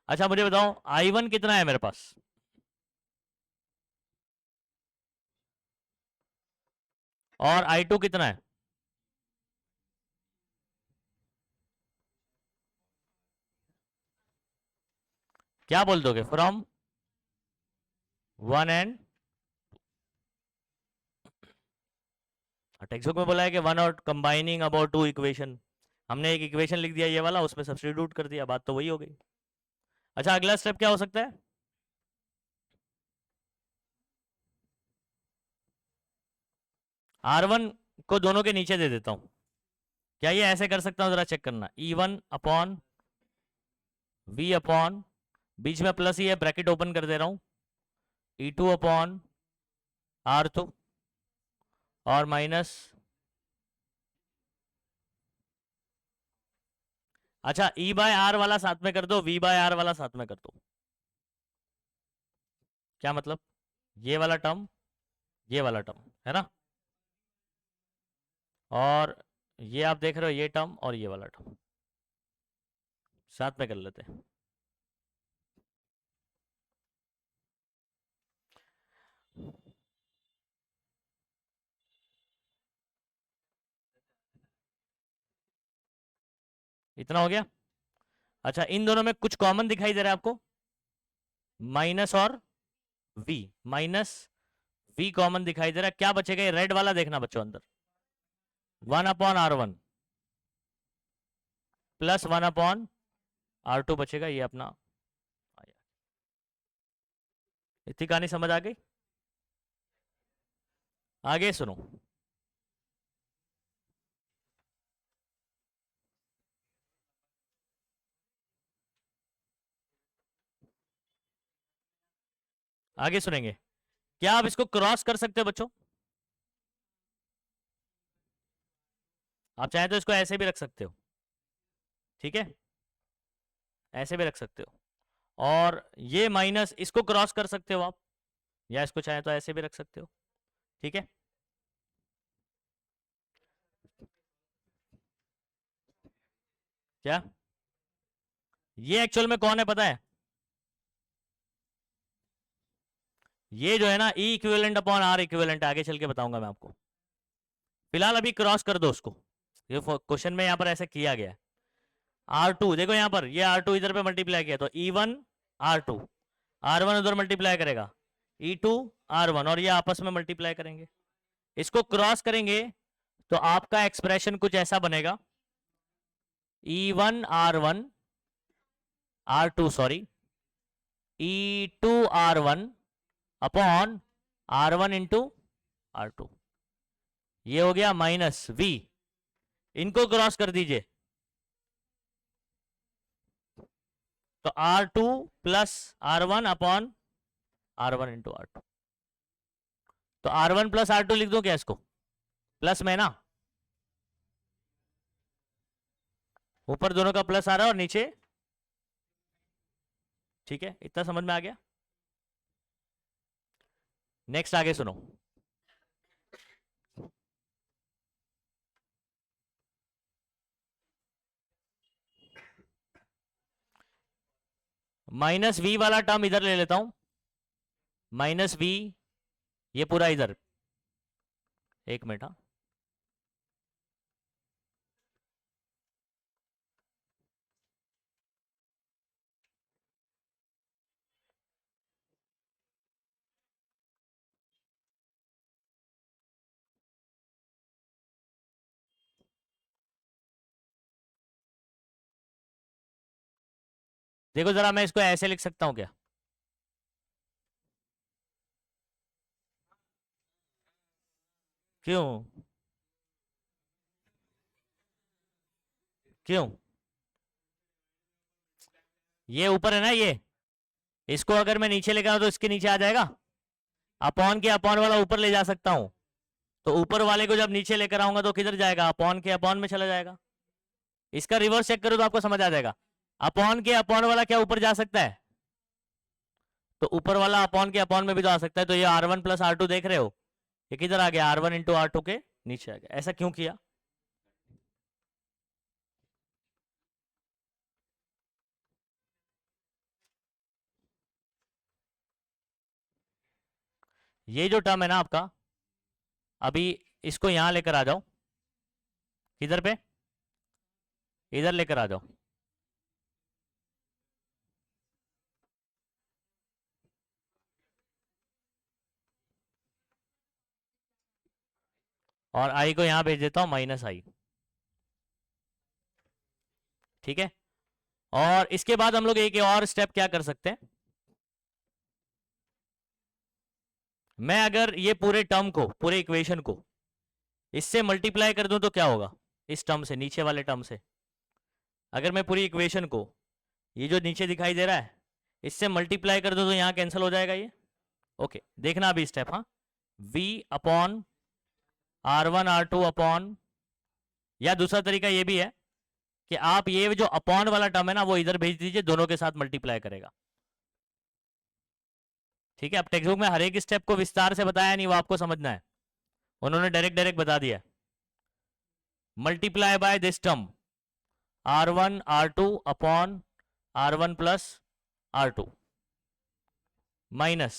अच्छा मुझे बताओ I1 कितना है मेरे पास, और I2 कितना है, क्या बोल दोगे, फ्रॉम 1 एंड, टेक्स्ट बुक में बोला है कि वन और कंबाइनिंग अबाउट टू इक्वेशन, हमने एक इक्वेशन लिख दिया ये वाला, उसमें सब्स्टिट्यूट कर दिया, बात तो वही हो गई। अच्छा अगला स्टेप क्या हो सकता है, R1 को दोनों के नीचे दे देता हूं, क्या ये ऐसे कर सकता हूं, जरा चेक करना, E1 अपॉन v अपॉन, बीच में प्लस ही है, ब्रैकेट ओपन कर दे रहा हूं, E2 अपॉन R2 और माइनस, अच्छा E बाय आर वाला साथ में कर दो, V बाय आर वाला साथ में कर दो। क्या मतलब? ये वाला टर्म, ये वाला टर्म है ना, और ये आप देख रहे हो ये टर्म और ये वाला टर्म साथ में कर लेते हैं। इतना हो गया। अच्छा इन दोनों में कुछ कॉमन दिखाई दे रहा है आपको? माइनस और v, माइनस v कॉमन दिखाई दे रहा है। क्या बचेगा? ये रेड वाला देखना बच्चों, अंदर 1/r1 प्लस 1/r2 बचेगा, ये अपना। इतनी कहानी समझ आ गई? आगे सुनो, आगे सुनेंगे। क्या आप इसको क्रॉस कर सकते हो बच्चों? आप चाहे तो इसको ऐसे भी रख सकते हो, ठीक है, ऐसे भी रख सकते हो, और ये माइनस इसको क्रॉस कर सकते हो आप, या इसको चाहे तो ऐसे भी रख सकते हो, ठीक है। क्या ये एक्चुअल में कौन है पता है? ये जो है ना E equivalent upon R equivalent, आगे चल के बताऊंगा मैं आपको। फिलहाल अभी क्रॉस कर दो उसको, ये क्वेश्चन में यहां पर ऐसे किया गया है। R2 देखो यहां पर, ये R2 इधर पे मल्टीप्लाई किया तो E1 R2, R1 उधर मल्टीप्लाई करेगा E2 R1, और ये आपस में मल्टीप्लाई करेंगे। इसको क्रॉस करेंगे तो आपका एक्सप्रेशन कुछ ऐसा बनेगा, E1 R1 R2 sorry, E2 R1 upon R1 into R2, ये हो गया माइनस V। इनको क्रॉस कर दीजिए तो R2 plus R1 upon R1 into R2, तो R1 प्लस R2 लिख दो क्या इसको? प्लस में ना, ऊपर दोनों का प्लस आ रहा है और नीचे, ठीक है, इतना समझ में आ गया। नेक्स्ट आगे सुनो, माइनस V वाला टर्म इधर ले लेता हूं, माइनस V, ये पूरा इधर, एक मिनट हाँ, देखो जरा मैं इसको ऐसे लिख सकता हूं क्या? क्यों? क्यों? ये ऊपर है ना, ये इसको अगर मैं नीचे लेकर आऊं तो इसके नीचे आ जाएगा। अपॉन के अपॉन वाला ऊपर ले जा सकता हूं, तो ऊपर वाले को जब नीचे लेकर आऊंगा तो किधर जाएगा? अपॉन के अपॉन में चला जाएगा। इसका रिवर्स चेक करो तो आपको समझ आ जाएगा। अपॉन के अपॉन वाला क्या ऊपर जा सकता है? तो ऊपर वाला अपॉन के अपॉन में भी तो आ सकता है। तो ये R1 प्लस R2 देख रहे हो, ये किधर आ गया? R1 इंटू R2 के नीचे आ गया। ऐसा क्यों किया? ये जो टर्म है ना आपका, अभी इसको यहां लेकर आ जाओ, किधर पे? इधर लेकर आ जाओ, और आई को यहां भेज देता हूं माइनस आई, ठीक है। और इसके बाद हम लोग एक और स्टेप क्या कर सकते हैं, मैं अगर ये पूरे टर्म को, पूरे इक्वेशन को इससे मल्टीप्लाई कर दूं तो क्या होगा? इस टर्म से, नीचे वाले टर्म से, अगर मैं पूरी इक्वेशन को ये जो नीचे दिखाई दे रहा है इससे मल्टीप्लाई कर दो तो यहाँ कैंसिल हो जाएगा ये। ओके देखना अभी स्टेप, हाँ v upon R1 R2 upon, या दूसरा तरीका ये भी है कि आप ये जो अपॉन वाला टर्म है ना वो इधर भेज दीजिए, दोनों के साथ मल्टीप्लाई करेगा। ठीक है, अब टेक्स्ट बुक में हर एक स्टेप को विस्तार से बताया नहीं, वो आपको समझना है, उन्होंने डायरेक्ट डायरेक्ट बता दिया। Multiply by this term R1 R2 upon R1 plus R2 minus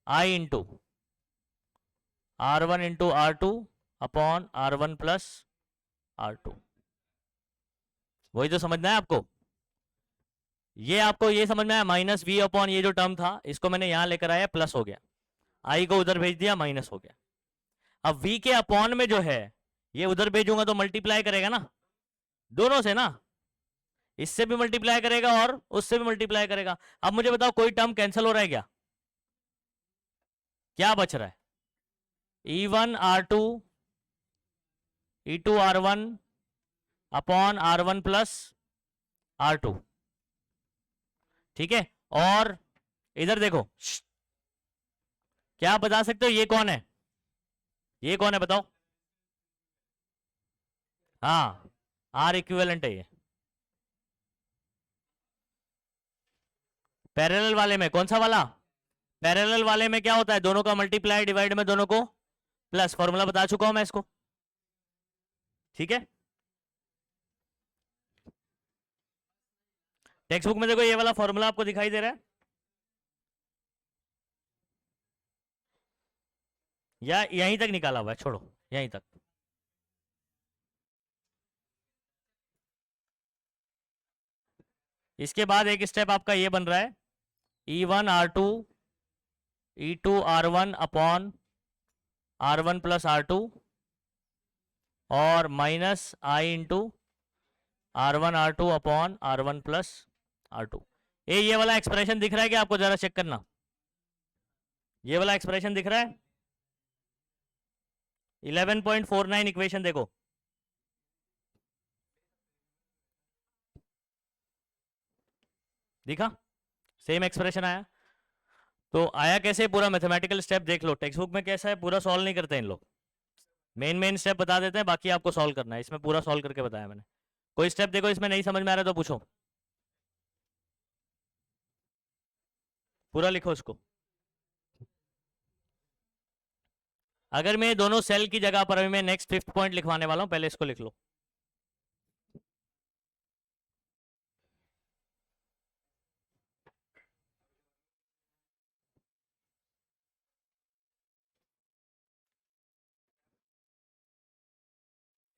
I into R1 into R2 upon R1 plus R2। वही तो समझना है आपको, ये आपको ये समझना है। माइनस v अपॉन ये जो टर्म था इसको मैंने यहां लेकर आया, प्लस हो गया, I को उधर भेज दिया, माइनस हो गया। अब v के अपॉन में जो है ये उधर भेजूंगा तो मल्टीप्लाई करेगा ना, दोनों से ना, इससे भी मल्टीप्लाई करेगा और उससे भी मल्टीप्लाई करेगा। अब मुझे बताओ कोई टर्म कैंसिल हो रहा है क्या? क्या बच रहा है? E1 R2 E2 R1 upon R1 plus R2। ठीक है, और इधर देखो, क्या आप बता सकते हो ये कौन है? ये कौन है बताओ? हाँ R इक्विवेलेंट है ये। पैरेलल वाले में कौन सा वाला? पैरेलल वाले में क्या होता है, दोनों का मल्टीप्लाई डिवाइड में दोनों को प्लस, फॉर्मूला बता चुका हूं मैं इसको। ठीक है, टेक्स्ट बुक में देखो ये वाला फॉर्मूला आपको दिखाई दे रहा है, या यहीं तक निकाला हुआ है, छोड़ो यहीं तक। इसके बाद एक स्टेप आपका ये बन रहा है E1 R2 E2 R1 upon R1 plus R2 और minus I into R1 R2 upon R1 plus R2। ये वाला एक्सप्रेशन दिख रहा है क्या आपको? जरा चेक करना, ये वाला एक्सप्रेशन दिख रहा है 11.49 इक्वेशन देखो, दिखा? सेम एक्सप्रेशन आया। तो आया कैसे, पूरा मैथमेटिकल स्टेप देख लो, टेक्स्ट बुक में कैसा है, पूरा सॉल्व नहीं करते इन लोग, मेन मेन स्टेप बता देते हैं, बाकी आपको सॉल्व करना है। इसमें पूरा सॉल्व करके बताया मैंने। कोई स्टेप देखो इसमें नहीं समझ में आ रहा तो पूछो, पूरा लिखो इसको। अगर मैं दोनों सेल की जगह पर, अभी मैं नेक्स्ट फिफ्थ पॉइंट लिखवाने वाला हूं, पहले इसको लिख लो।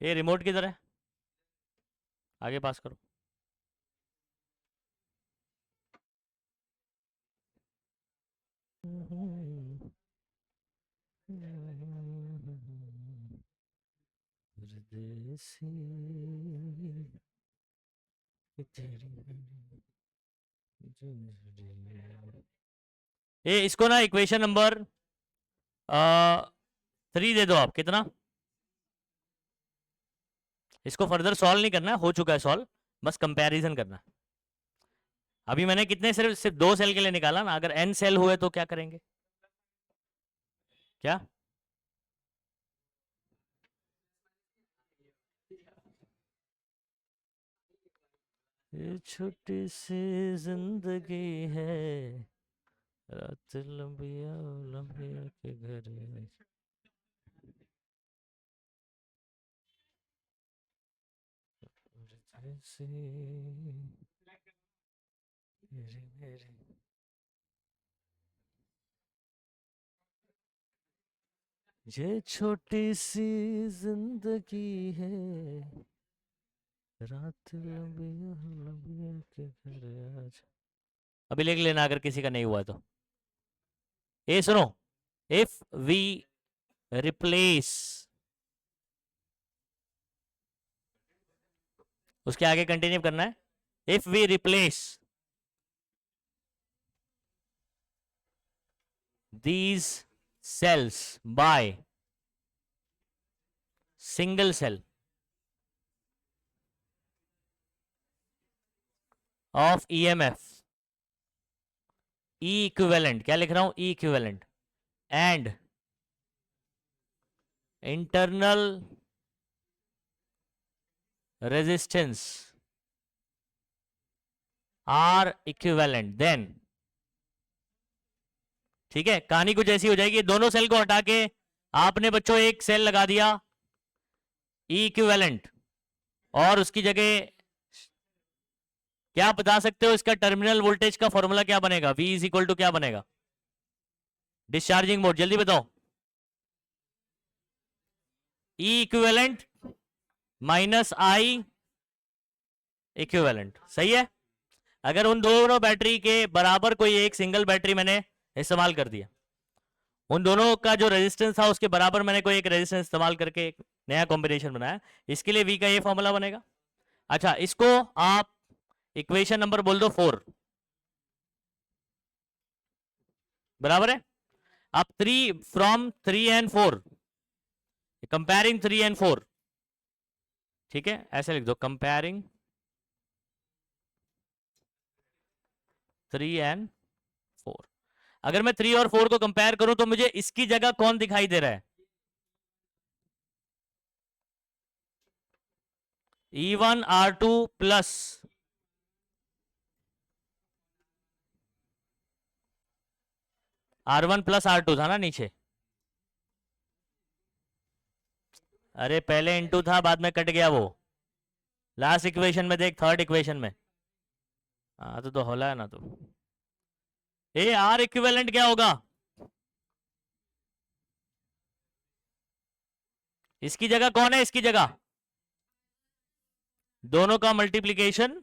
ये रिमोट किधर है? आगे पास करो। ये इसको ना इक्वेशन नंबर 3 दे दो आप। कितना? इसको फर्दर सॉल्व नहीं करना है, हो चुका है सॉल्व, बस कंपैरिजन करना है। अभी मैंने कितने, सिर्फ सिर्फ 2 सेल के लिए निकाला ना, अगर n सेल हुए तो क्या करेंगे? क्या? ये छोटी सी जिंदगी है, रात लंबिया लंबिया के घर है। जैसे मेरे ये छोटी सी जिंदगी है, रात लंबिया लंबिया के घर आज। अभी लिख लेना अगर किसी का नहीं हुआ तो। ए सुनो, इफ वी रिप्लेस, उसके आगे कंटिन्यू करना है, if we replace these cells by single cell, of EMF, E equivalent, क्या लिख रहा हूं, E equivalent, and internal resistance R equivalent, then, ठीक है, कहानी कुछ ऐसी हो जाएगी। दोनों सेल को हटा के आपने बच्चों एक सेल लगा दिया ई इक्विवेलेंट, और उसकी जगह क्या बता सकते हो इसका टर्मिनल वोल्टेज का फॉर्मूला क्या बनेगा, V इज इक्वल टू क्या बनेगा, डिस्चार्जिंग मोड, जल्दी बताओ, ई इक्विवेलेंट माइनस आई इक्विवेलेंट, सही है। अगर उन दोनों बैटरी के बराबर कोई एक सिंगल बैटरी मैंने इस्तेमाल कर दिया, उन दोनों का जो रेजिस्टेंस था उसके बराबर मैंने कोई एक रेजिस्टेंस इस्तेमाल करके एक नया कॉम्बिनेशन बनाया, इसके लिए V का ये फॉर्मूला बनेगा। अच्छा, इसको आप इक्वेशन नंबर बोल दो 4, बराबर है। अब 3 फ्रॉम 3 एंड 4, कंपेयरिंग 3 एंड 4, ठीक है, ऐसे लिख दो, कंपेयरिंग 3 एंड 4। अगर मैं 3 और 4 को कंपेयर करूं तो मुझे इसकी जगह कौन दिखाई दे रहा है, E1 R2 plus R1 plus R2 था ना नीचे, अरे पहले इनटू था, बाद में कट गया वो, लास्ट इक्वेशन में देख, थर्ड इक्वेशन में, हाँ तो होला है ना, तो ए आर इक्विवेलेंट क्या होगा, इसकी जगह कौन है, इसकी जगह दोनों का मल्टीप्लीकेशन,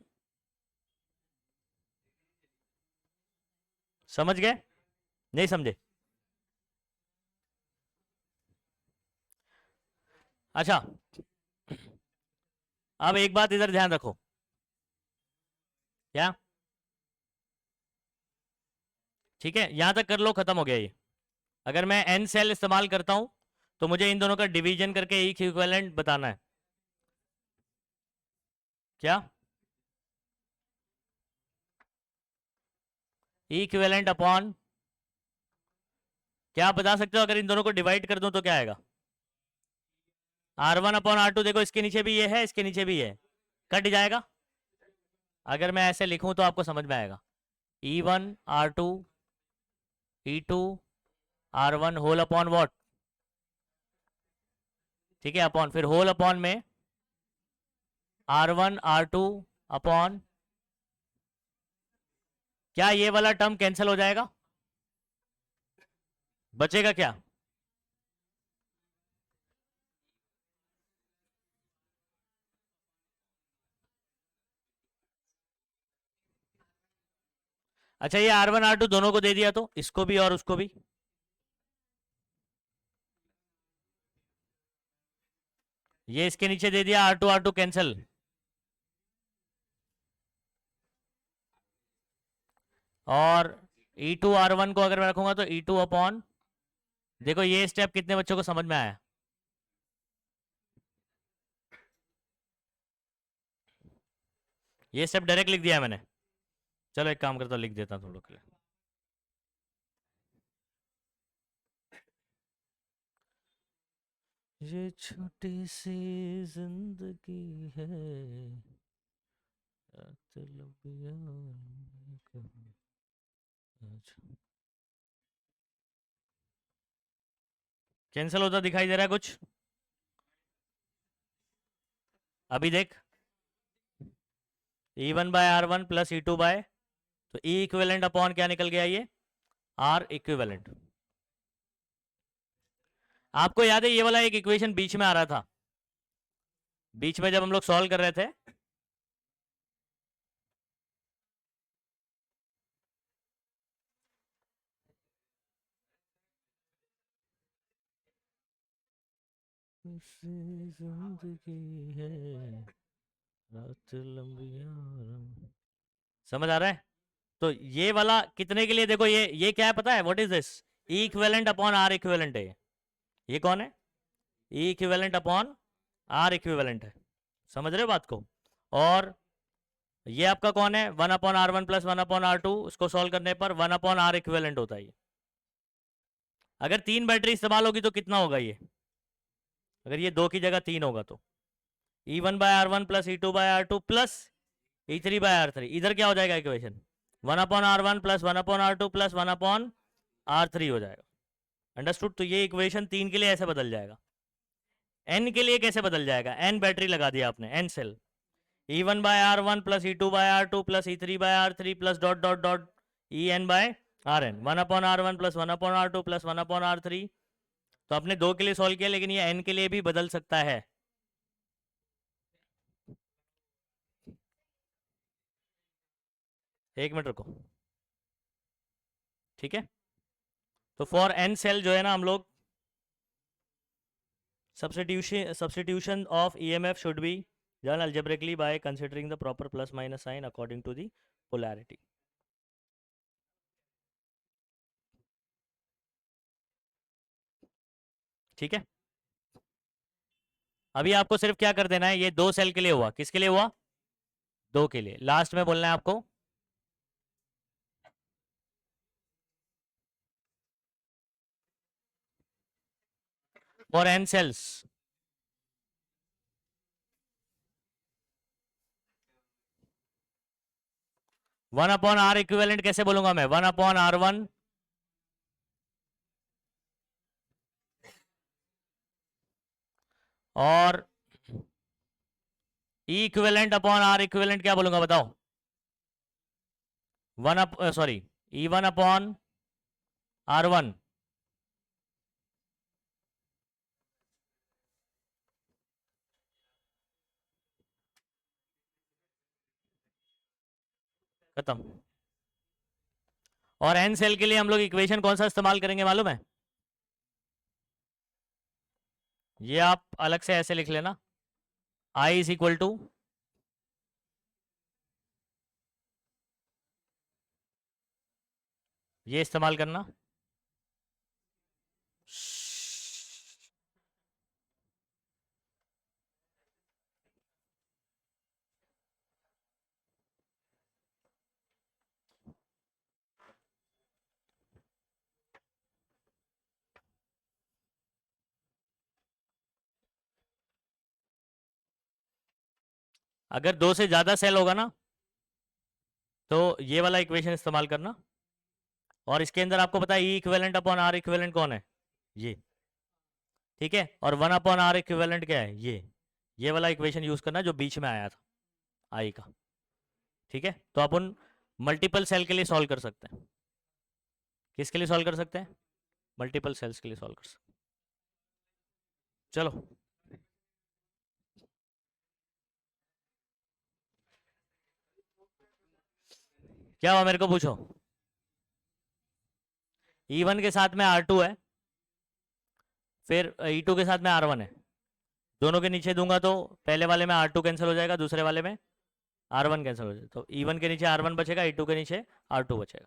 समझ गए, नहीं समझे। अच्छा, अब एक बात इधर ध्यान रखो, क्या, ठीक है, यहां तक कर लो, खत्म हो गया ये। अगर मैं एन सेल इस्तेमाल करता हूं तो मुझे इन दोनों का डिवीजन करके इक्विवेलेंट बताना है, क्या, इक्विवेलेंट अपॉन, क्या आप बता सकते हो, अगर इन दोनों को डिवाइड कर दूं तो क्या आएगा, R1 अपॉन R2, देखो इसके नीचे भी ये है, इसके नीचे भी ये, कट जाएगा। अगर मैं ऐसे लिखूं तो आपको समझ में आएगा, E1 R2 E2 R1 whole upon what, ठीक है, अपॉन, फिर होल अपॉन में R1 R2 अपॉन, क्या ये वाला टर्म कैंसिल हो जाएगा, बचेगा क्या, अच्छा, ये R1 R2 दोनों को दे दिया तो इसको भी और उसको भी, ये इसके नीचे दे दिया, R2 R2 कैंसिल, और E2 R1 को अगर मैं रखूंगा तो E2 अपॉन, देखो ये स्टेप कितने बच्चों को समझ में आया, ये स्टेप डायरेक्ट लिख दिया है मैंने। चलो एक काम करता हूँ, लिख देता हूँ तुम लोग के लिए, ये छोटी सी जिंदगी है, कैंसिल होता दिखाई दे रहा है कुछ, अभी देख, E1 by R1 plus E2 by, तो E इक्विवेलेंट अपॉन क्या निकल गया, ये R इक्विवेलेंट। आपको याद है ये वाला एक इक्वेशन बीच में आ रहा था, बीच में जब हम लोग सॉल्व कर रहे थे, जिंदगी है रात लंबिया, समझ आ रहा है। तो ये वाला कितने के लिए, देखो ये क्या है पता है, what is this, E equivalent upon R equivalent है, ये कौन है, E equivalent upon R equivalent है, समझ रहे हो बात को। और ये आपका कौन है, 1/r1 प्लस 1/r2, उसको सॉल्व करने पर 1/r इक्विवेलेंट होता है ये। अगर 3 बैटरी इस्तेमाल होगी तो कितना होगा ये, अगर ये 2 की जगह 3 होगा तो E1/r1 plus E2/r2 plus E3/r3, इधर क्या हो जाएगा equation, 1/r1 plus 1/r2 plus 1/r3 हो जाएगा। अंडरस्टूड। तो ये इक्वेशन 3 के लिए ऐसे बदल जाएगा। n के लिए कैसे बदल जाएगा, n बैटरी लगा दिया आपने, n cell, E1/r1 plus E2/r2 plus E3/r3 plus dot dot dot En/Rn, 1/r1 plus 1/r2 plus 1/r3। तो आपने 2 के लिए सॉल्व किया, लेकिन ये n के लिए भी बदल सकता है। एक मिनट रुको, ठीक है। तो फॉर n सेल जो है ना, हम लोग substitution of EMF should be done algebraically by considering the proper plus minus sign according to the polarity. ठीक है। अभी आपको सिर्फ क्या कर देना है, ये 2 सेल के लिए हुआ, किसके लिए हुआ, 2 के लिए। लास्ट में बोलना है आपको for n cells, one upon R equivalent कैसे बोलूंगा मैं, 1/r1 और E equivalent upon R equivalent क्या बोलूंगा बताओ, E1/r1 खत्म। और n सेल के लिए हम लोग इक्वेशन कौन सा इस्तेमाल करेंगे मालूम है, ये आप अलग से ऐसे लिख लेना, I इज इक्वल टू ये इस्तेमाल करना, अगर 2 से ज्यादा सेल होगा ना तो ये वाला इक्वेशन इस्तेमाल करना। और इसके अंदर आपको पता है E equivalent upon R equivalent कौन है, ये, ठीक है। और 1/r इक्विवेलेंट क्या है, ये वाला इक्वेशन यूज करना जो बीच में आया था आई का, ठीक है। तो अपन मल्टीपल सेल के लिए सॉल्व कर सकते हैं, किसके लिए सॉल्व कर सकते हैं, मल्टीपल सेल्स के लिए सॉल्व कर सकते हैं। चलो क्या हुआ मेरे को पूछो। E1 के साथ में R2 है, फिर E2 के साथ में R1 है, दोनों के नीचे दूंगा तो पहले वाले में R2 कैंसिल हो जाएगा, दूसरे वाले में R1 कैंसिल हो जाएगा, तो E1 के नीचे R1 बचेगा, E2 के नीचे R2 बचेगा।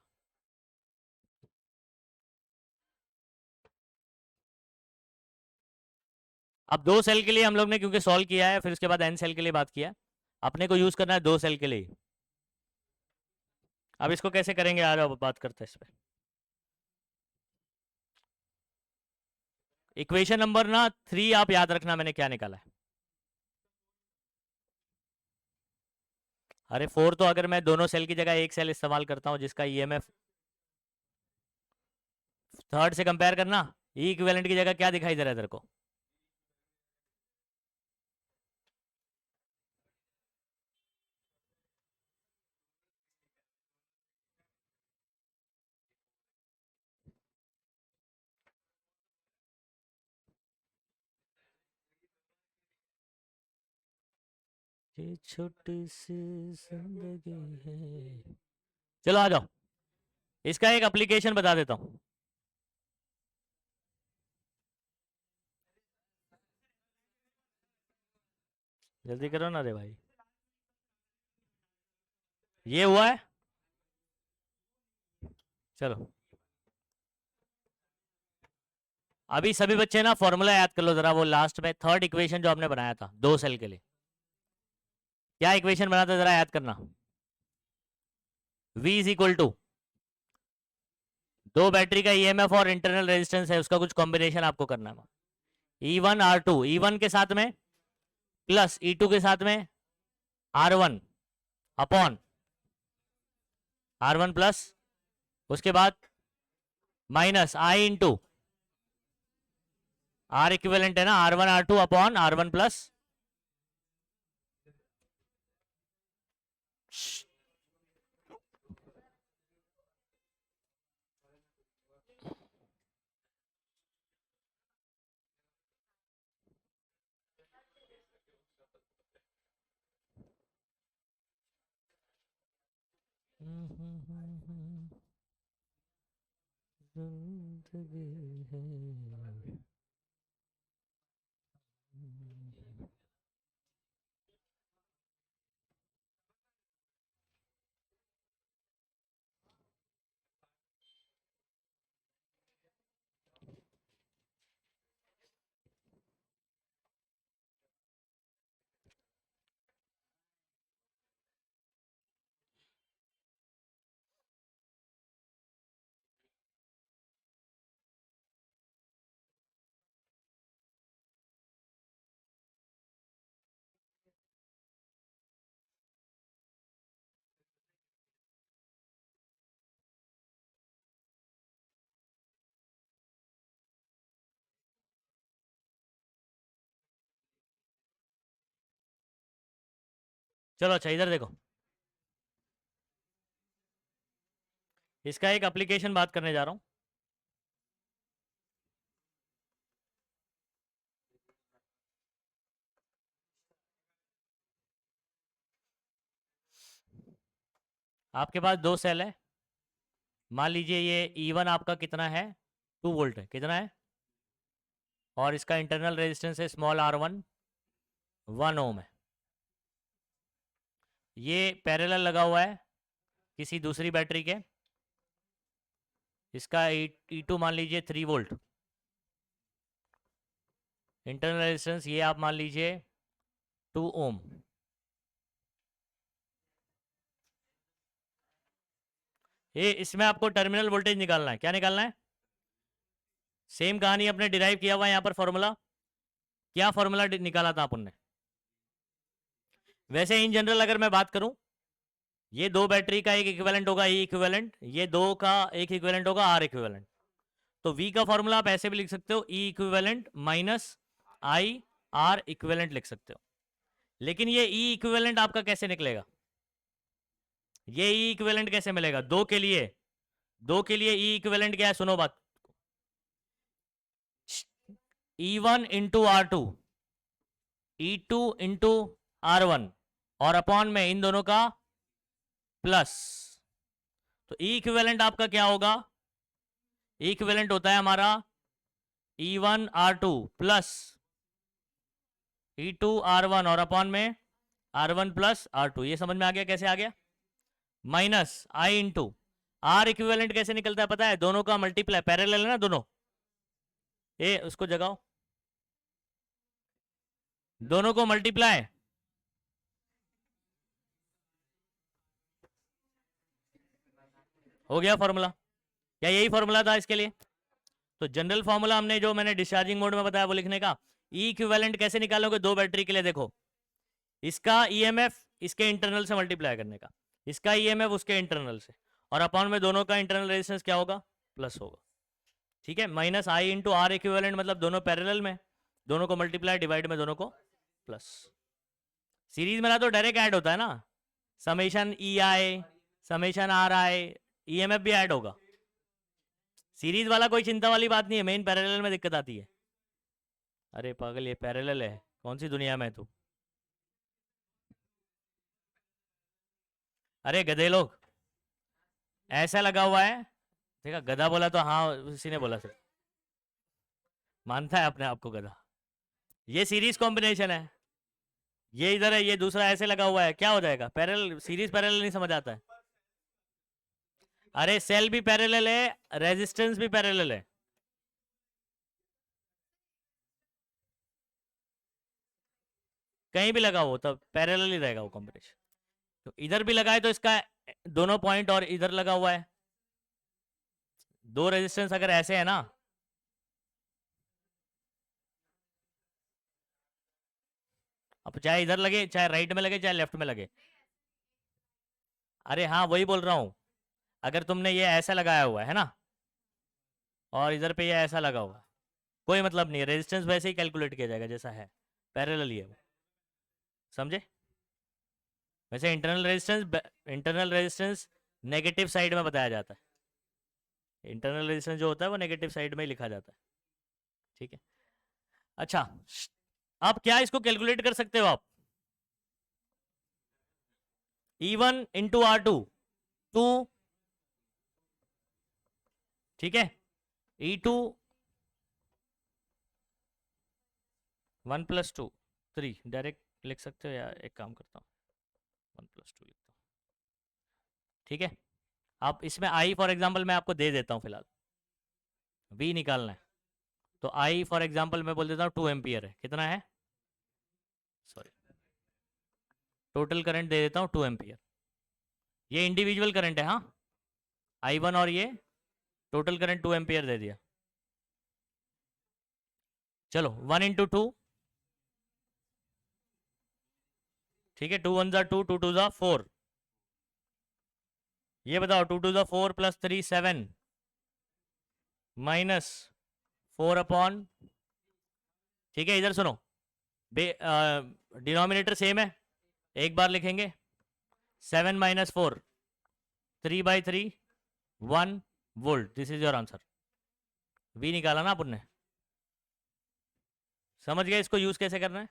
अब 2 सेल के लिए हम लोग ने क्योंकि सॉल्व किया है, फिर उसके बाद n सेल के लिए बात किया, अपने को यूज करना है 2 सेल के लिए। अब इसको कैसे करेंगे, आ जाओ बात करते हैं इस पे। इक्वेशन नंबर ना 3 आप याद रखना मैंने क्या निकाला है। अरे 4 तो अगर मैं दोनों सेल की जगह एक सेल इस्तेमाल करता हूं जिसका ईएमएफ, थर्ड से कंपेयर करना, ई इक्विवेलेंट की जगह क्या दिखाई दे रहा है तेरे को, ये छोटी सी जिंदगी है। चलो आ जाओ, इसका एक एप्लीकेशन बता देता हूं। जल्दी करो ना रे भाई, ये हुआ है, चलो अभी सभी बच्चे ना फॉर्मूला याद कर लो जरा, वो लास्ट में थर्ड इक्वेशन जो आपने बनाया था 2 सेल के लिए, क्या इक्वेशन बना था जरा याद करना। V इज इक्वल टू दो बैटरी का ईएमएफ और इंटरनल रेजिस्टेंस है, उसका कुछ कॉम्बिनेशन आपको करना है। E1 R2, E1 के साथ में प्लस E2 के साथ में R1 अपॉन R1 प्लस, उसके बाद minus I into R equivalent है ना, R1 R2 upon R1 plus चलो अच्छा इधर देखो, इसका एक एप्लीकेशन बात करने जा रहा हूं। आपके पास दो सेल है, मान लीजिए ये E1 आपका कितना है, 2 वोल्ट है, कितना है, और इसका इंटरनल रेजिस्टेंस है स्मॉल R1 1 ओम है। ये पैरेलल लगा हुआ है किसी दूसरी बैटरी के, इसका E2 मान लीजिए 3 वोल्ट, इंटरनल रेजिस्टेंस ये आप मान लीजिए 2 ओम। ये इसमें आपको टर्मिनल वोल्टेज निकालना है, क्या निकालना है, सेम कहानी अपने डिराइव किया हुआ है यहाँ पर फॉर्मूला। क्या फॉर्मूला निकाला था अपन ने, वैसे इन जनरल अगर मैं बात करूं, ये दो बैटरी का एक इक्विवेलेंट होगा E इक्विवेलेंट, ये दो का एक इक्विवेलेंट होगा R इक्विवेलेंट। तो V का फॉर्मूला आप ऐसे भी लिख सकते हो, E equivalent minus I R equivalent लिख सकते हो। लेकिन ये E इक्विवेलेंट आपका कैसे निकलेगा, ये E इक्विवेलेंट कैसे मिलेगा, दो के लिए E इक्विवेलेंट क्या है, सुनो बात, E1 into R2 E2 into R1 और अपॉन में इन दोनों का प्लस। तो E इक्विवेलेंट आपका क्या होगा, E इक्विवेलेंट होता है हमारा E1 R2 plus E2 R1 और अपॉन में R1 प्लस R2। ये समझ में आ गया कैसे आ गया, minus I into R equivalent कैसे निकलता है पता है, दोनों का मल्टीप्लाई, पैरेलल है ना दोनों, ए उसको जगाओ, दोनों को मल्टीप्लाई, हो गया फॉर्मूला। क्या यही फॉर्मूला था इसके लिए, तो जनरल फॉर्मूला हमने जो मैंने डिस्चार्जिंग मोड में बताया वो लिखने का। ई इक्विवेलेंट कैसे निकालोगे दो बैटरी के लिए, देखो इसका ईएमएफ इसके इंटरनल से मल्टीप्लाई करने का, इसका ईएमएफ उसके इंटरनल से, और अपॉन में दोनों का इंटरनल रेजिस्टेंस क्या होगा, प्लस होगा, ठीक है, minus I into R equivalent मतलब दोनों पैरेलल में, दोनों को मल्टीप्लाई डिवाइड में दोनों को प्लस। सीरीज में ना तो डायरेक्ट ऐड होता है ना, समेशन ई आई समेशन आर आई, ईएमएफ भी ऐड होगा। सीरीज वाला कोई चिंता वाली बात नहीं है, मेन पैरेलल में दिक्कत आती है। अरे पागल ये पैरेलल है, कौन सी दुनिया में है तू, अरे गधे लोग, ऐसा लगा हुआ है, देखा गधा बोला तो हाँ उसी ने बोला सिर्फ, मानता है अपने आप को गधा। ये सीरीज कॉम्बिनेशन है, ये इधर है, ये दूसरा ऐसे लगा हुआ है, क्या हो जाएगा, पैरेलल, सीरीज पैरेलल नहीं समझ आता है। अरे सेल भी पैरेलल है, रेजिस्टेंस भी पैरेलल है, कहीं भी लगा हो तब पैरेलल ही रहेगा वो कॉम्बिनेशन। तो इधर भी लगाए तो इसका दोनों पॉइंट और इधर लगा हुआ है, दो रेजिस्टेंस अगर ऐसे है ना, अब चाहे इधर लगे, चाहे राइट में लगे, चाहे लेफ्ट में लगे। अरे हाँ वही बोल रहा हूँ, अगर तुमने ये ऐसा लगाया हुआ है ना, और इधर पे ये ऐसा लगा हुआ है, कोई मतलब नहीं, रेजिस्टेंस वैसे ही कैलकुलेट किया जाएगा जैसा है, पैरेलल ही है वो, समझे? वैसे इंटरनल रेजिस्टेंस नेगेटिव साइड में बताया जाता है, इंटरनल रेजिस्टेंस जो होता है वो नेगेटिव साइड में ही लिखा जाता है, ठीक है। अच्छा, अब क्या इसको कैलकुलेट कर सकते हो आप, E1 इंटू R2, 2, ठीक है, E2 1 + 2 3, डायरेक्ट लिख सकते हो, या एक काम करता हूँ 1 + 2 लिखता हूँ, ठीक है। आप इसमें I फॉर एग्जाम्पल मैं आपको दे देता हूँ फिलहाल, V निकालना है, तो I फॉर एग्जाम्पल मैं बोल देता हूँ 2 एम्पियर है, कितना है, सॉरी, टोटल करंट दे देता हूँ 2 एम्पियर, ये इंडिविजुअल करंट है, हाँ, I1 और ये टोटल करंट 2 एम्पियर दे दिया। चलो 1 × 2, ठीक है, 2 × 1 = 2, 2 × 2 = 4, ये बताओ 2 × 2 = 4 + 3 7 माइनस 4 ठीक है, इधर सुनो, डिनोमिनेटर सेम है, एक बार लिखेंगे, 7 - 4 3/3 1 volt, this is your answer. वी निकाला ना अपन ने, समझ गए इसको यूज कैसे करना है?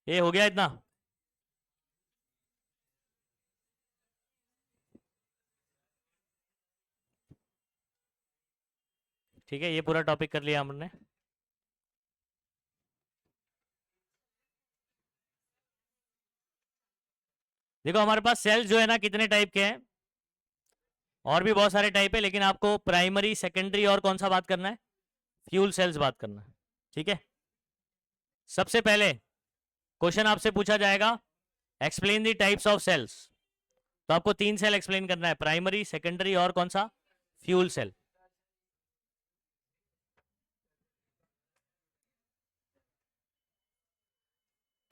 ये हो गया इतना, ठीक है, ये पूरा टॉपिक कर लिया हमने। देखो हमारे पास सेल्स जो है ना कितने टाइप के हैं, और भी बहुत सारे टाइप है, लेकिन आपको प्राइमरी सेकेंडरी और कौन सा बात करना है, फ्यूल सेल्स बात करना है, ठीक है। सबसे पहले क्वेश्चन आपसे पूछा जाएगा, explain the types of cells, तो आपको 3 सेल एक्सप्लेन करना है, प्राइमरी सेकेंडरी और कौन सा, फ्यूल सेल,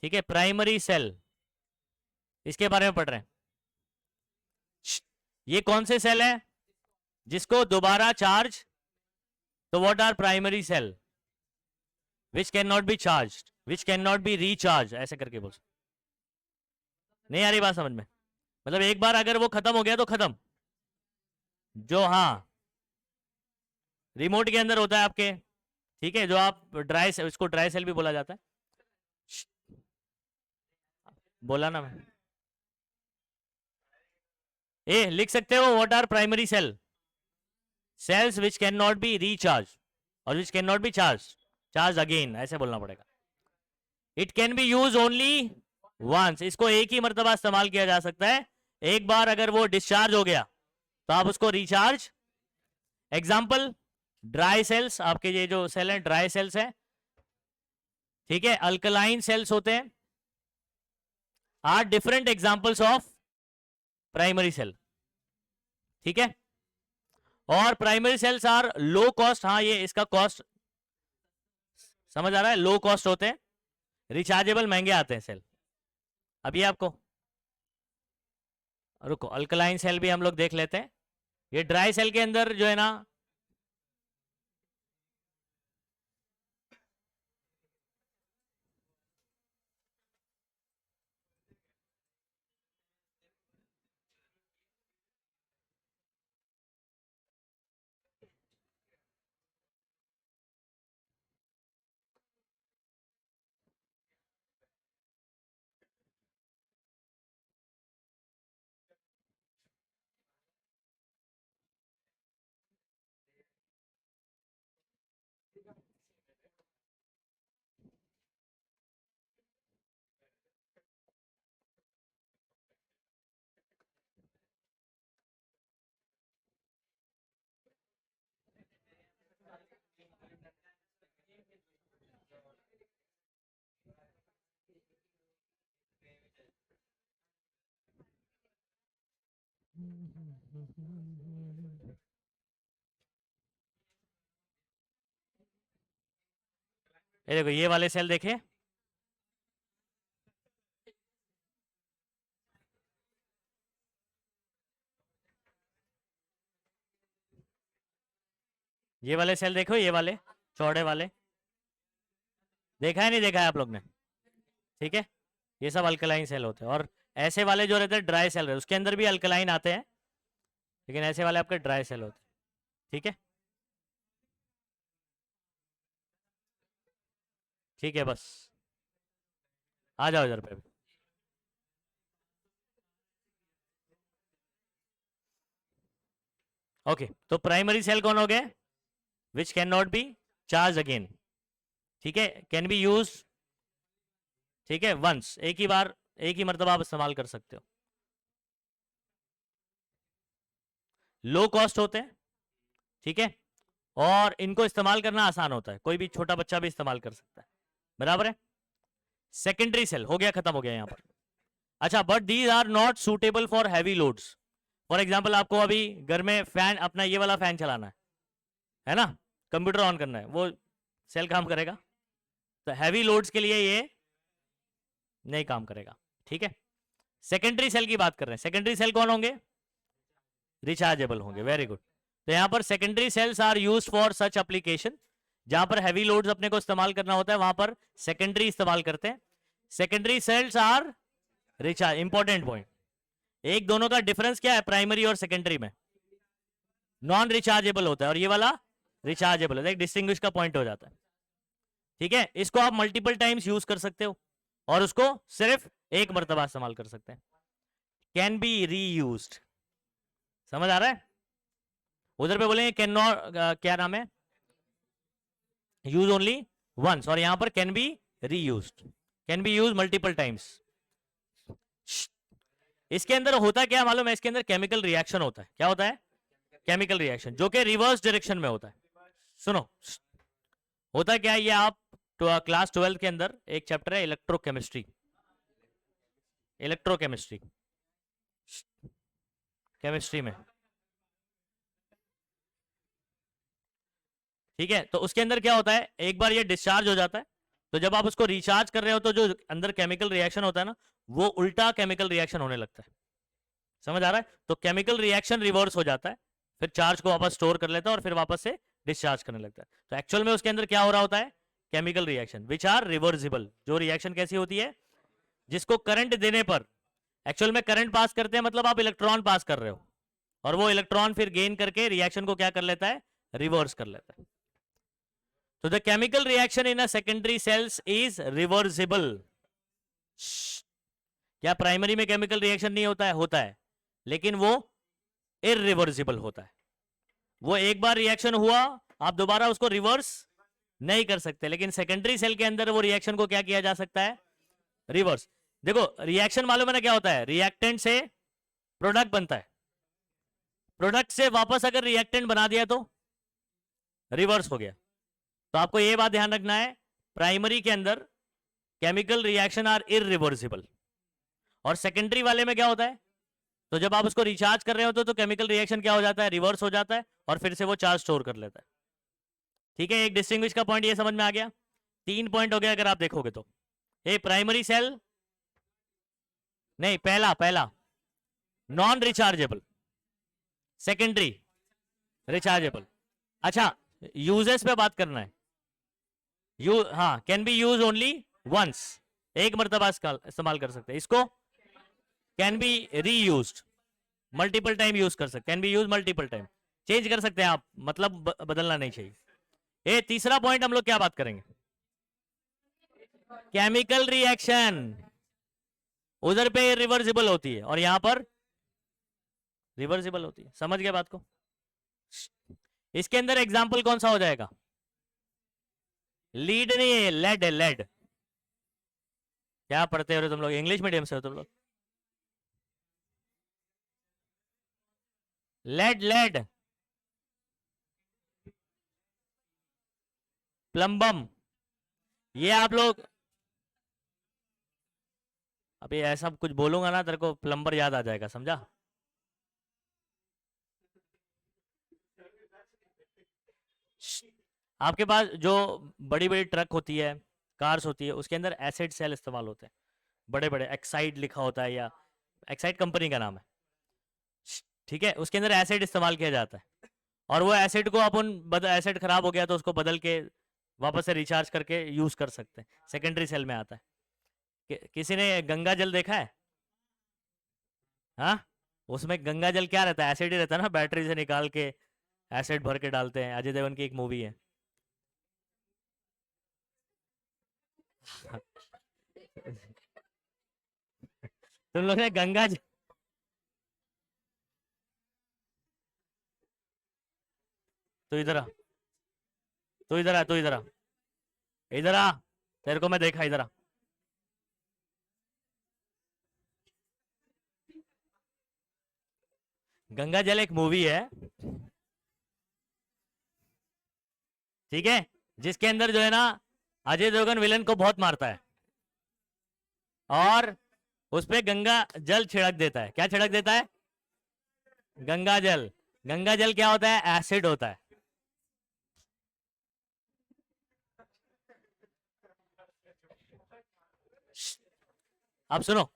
ठीक है। प्राइमरी सेल, इसके बारे में पढ़ रहे हैं, ये कौन से सेल है जिसको दोबारा चार्ज, तो what are primary cell which can not be charge, which can not be recharge, ऐसे करके बोल, नहीं आ रही बात समझ में, मतलब एक बार अगर वो खत्म हो गया तो खत्म, जो हाँ रिमोट के अंदर होता है आपके, ठीक है, जो आप ड्राई सेल, इसको ड्राई सेल भी बोला जाता है, बोला ना मैं, ए लिख सकते हो, what are primary cell, cells which can not be recharge और which can not be charge, charge again, ऐसे बोलना पड़ेगा। It can be use only once, इसको एक ही मरतबा इस्तेमाल किया जा सकता है, एक बार अगर वो डिस्चार्ज हो गया तो आप उसको रिचार्ज, एग्जाम्पल ड्राई सेल्स, आपके ये जो सेल है ड्राई सेल्स है, ठीक है, अल्कलाइन सेल्स होते हैं, are different examples of primary cell, ठीक है। और primary cells are low cost, हाँ ये इसका कॉस्ट समझ आ रहा है, लो कॉस्ट होते हैं, रिचार्जेबल महंगे आते हैं सेल। अब ये आपको, रुको, अल्कलाइन सेल भी हम लोग देख लेते हैं, ये ड्राई सेल के अंदर जो है ना, ये देखो ये वाले सेल देखे, ये वाले सेल देखो, ये वाले चौड़े वाले, देखा है नहीं देखा है आप लोग ने? ठीक है, ये सब अल्कलाइन सेल होते हैं। और ऐसे वाले जो रहते हैं ड्राई सेल रहते, उसके अंदर भी अल्कलाइन आते हैं, लेकिन ऐसे वाले आपके ड्राई सेल होते हैं। ठीक है, ठीक है, बस आ जाओ इधर पे। ओके, तो प्राइमरी सेल कौन हो गए? विच can not be charge again. ठीक है, कैन बी यूज, ठीक है, वंस, एक ही बार, एक ही मरतबा आप इस्तेमाल कर सकते हो। लो कॉस्ट होते हैं, ठीक है, और इनको इस्तेमाल करना आसान होता है, कोई भी छोटा बच्चा भी इस्तेमाल कर सकता है, बराबर है। सेकेंडरी सेल हो गया, खत्म हो गया यहाँ पर। अच्छा, but these are not suitable for heavy loads. For example आपको अभी घर में फैन, अपना ये वाला फैन चलाना है ना, कंप्यूटर ऑन करना है, वो सेल काम करेगा? तो हैवी लोड्स के लिए ये नहीं काम करेगा। ठीक है, सेकेंडरी सेल की बात कर रहे हैं। सेकेंडरी सेल कौन होंगे? रिचार्जेबल होंगे, वेरी गुड। तो यहां पर secondary cells are used for such application, जहां पर हैवी लोड्स अपने को इस्तेमाल करना होता है, वहां पर सेकेंडरी इस्तेमाल करते हैं। Secondary cells are recharge, important point, एक दोनों का डिफरेंस क्या है प्राइमरी और सेकेंडरी में? नॉन रिचार्जेबल होता है, और ये वाला रिचार्जेबल है, एक डिस्टिंग्विश का पॉइंट हो जाता है। ठीक है, इसको आप मल्टीपल टाइम्स यूज कर सकते हो, और उसको सिर्फ एक मरतबा इस्तेमाल कर सकते हैं। कैन बी रीयूज्ड, समझ आ रहा है? उधर पे बोलेंगे कैन नॉट, क्या नाम है, यूज ओनली वंस, और यहां पर can be reused, can be use multiple times. इसके अंदर होता क्या मालूम है? इसके अंदर केमिकल रिएक्शन होता है। क्या होता है? केमिकल रिएक्शन, जो कि रिवर्स डायरेक्शन में होता है। सुनो, होता क्या है ये, आप क्लास 12 के अंदर एक चैप्टर है इलेक्ट्रोकेमिस्ट्री, इलेक्ट्रोकेमिस्ट्री, केमिस्ट्री में, ठीक है, तो उसके अंदर क्या होता है, एक बार ये डिस्चार्ज हो जाता है, तो जब आप उसको रिचार्ज कर रहे हो तो जो अंदर केमिकल रिएक्शन होता है ना, वो उल्टा केमिकल रिएक्शन होने लगता है। समझ आ रहा है? तो केमिकल रिएक्शन रिवर्स हो जाता है, फिर चार्ज को वापस स्टोर कर लेता है और फिर वापस से डिस्चार्ज करने लगता है। तो एक्चुअल में उसके अंदर क्या हो रहा होता है? Chemical reaction which are reversible. जो रिएक्शन कैसी होती है? जिसको करंट देने पर, एक्चुअल में करंट पास करते हैं मतलब आप इलेक्ट्रॉन पास कर रहे हो, और वो इलेक्ट्रॉन फिर गेन करके रिएक्शन को क्या कर लेता है? रिवर्स कर लेता है। तो the chemical reaction in a secondary cells is reversible. क्या प्राइमरी में केमिकल रिएक्शन नहीं होता है? होता है, लेकिन वो इरिवर्सिबल होता है। वो एक बार रिएक्शन हुआ, आप दोबारा उसको रिवर्स नहीं कर सकते, लेकिन सेकेंडरी सेल के अंदर वो रिएक्शन को क्या किया जा सकता है? रिवर्स। देखो रिएक्शन मालूम है ना क्या होता है? रिएक्टेंट से प्रोडक्ट बनता है, प्रोडक्ट से वापस अगर रिएक्टेंट बना दिया तो रिवर्स हो गया। तो आपको ये बात ध्यान रखना है, प्राइमरी के अंदर केमिकल रिएक्शन आर इरिवर्सिबल, और सेकेंडरी वाले में क्या होता है? तो जब आप उसको रिचार्ज कर रहे होते तो केमिकल रिएक्शन क्या हो जाता है? रिवर्स हो जाता है, और फिर से वो चार्ज स्टोर कर लेता है। ठीक है, एक डिस्टिंग्विश का पॉइंट ये समझ में आ गया। 3 पॉइंट हो गया अगर आप देखोगे तो। ए प्राइमरी सेल, नहीं, पहला पहला नॉन रिचार्जेबल, सेकेंडरी रिचार्जेबल। अच्छा, यूजेस पे बात करना है। हाँ, can be use only once, एक मरतबा इस्तेमाल कर सकते हैं इसको। Can be reused, multiple time use कर सकते, can be use multiple time, change कर सकते हैं आप, मतलब बदलना नहीं चाहिए। ये तीसरा पॉइंट हम लोग क्या बात करेंगे? केमिकल रिएक्शन, उधर पे रिवर्सिबल होती है और यहां पर रिवर्सिबल होती है। समझ गए बात को? इसके अंदर एग्जाम्पल कौन सा हो जाएगा? लीड नहीं है, लेड है, लेड। क्या पढ़ते हो तुम लोग? इंग्लिश मीडियम से हो तुम लोग? लेड, लेड, प्लम्बम, ये आप लोग, अभी ऐसा कुछ बोलूंगा ना तेरे को प्लम्बर याद आ जाएगा, समझा? आपके पास जो बड़ी बड़ी ट्रक होती है, कार्स होती है, उसके अंदर एसिड सेल इस्तेमाल होते हैं, बड़े बड़े एक्साइड लिखा होता है, या एक्साइड कंपनी का नाम है, ठीक है, उसके अंदर एसिड इस्तेमाल किया जाता है। और वो एसिड को अपन एसिड खराब हो गया तो उसको बदल के वापस से रिचार्ज करके यूज कर सकते हैं, सेकेंडरी सेल में आता है। किसी ने गंगा जल देखा है? हाँ, उसमें गंगा जल क्या रहता है? एसिड ही रहता है ना, बैटरी से निकाल के एसिड भर के डालते हैं, अजय देवगन की एक मूवी है। तुम लोग ने गंगा जल, तो इधर आ, तो इधर आ, तो इधर आ, इधर आ, तेरे को मैं देखा, इधर आ। गंगा जल एक मूवी है, ठीक है, जिसके अंदर जो है ना, अजय देवगन विलन को बहुत मारता है, और उस पे गंगा जल छिड़क देता है। क्या छिड़क देता है? गंगा जल। गंगा जल क्या होता है? एसिड होता है। अब सुनो,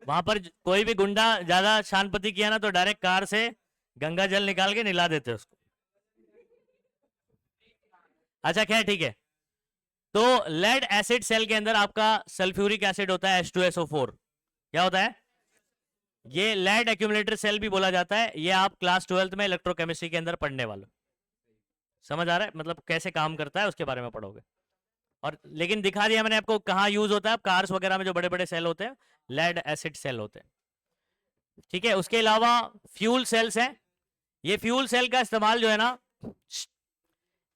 वहां पर कोई भी गुंडा ज्यादा शानपति किया ना, तो डायरेक्ट कार से गंगा जल निकाल के निला देते उसको। अच्छा, क्या ठीक है। तो लेड एसिड सेल के अंदर आपका सल्फ्यूरिक एसिड होता है, H2SO4। क्या होता है? ये लेड एक्यूमुलेटर सेल भी बोला जाता है। ये आप क्लास 12th में इलेक्ट्रोकेमिस्ट्री के अंदर पढ़ने वाले। समझ आ रहा है? मतलब कैसे काम करता है उसके बारे में पढ़ोगे। और लेकिन दिखा दिया मैंने आपको कहाँ यूज होता है। कार्स वगैरह में जो बड़े बड़े सेल होते हैं, लेड एसिड सेल होते हैं, ठीक है। उसके अलावा फ्यूल सेल्स हैं। ये फ्यूल सेल का इस्तेमाल जो है ना,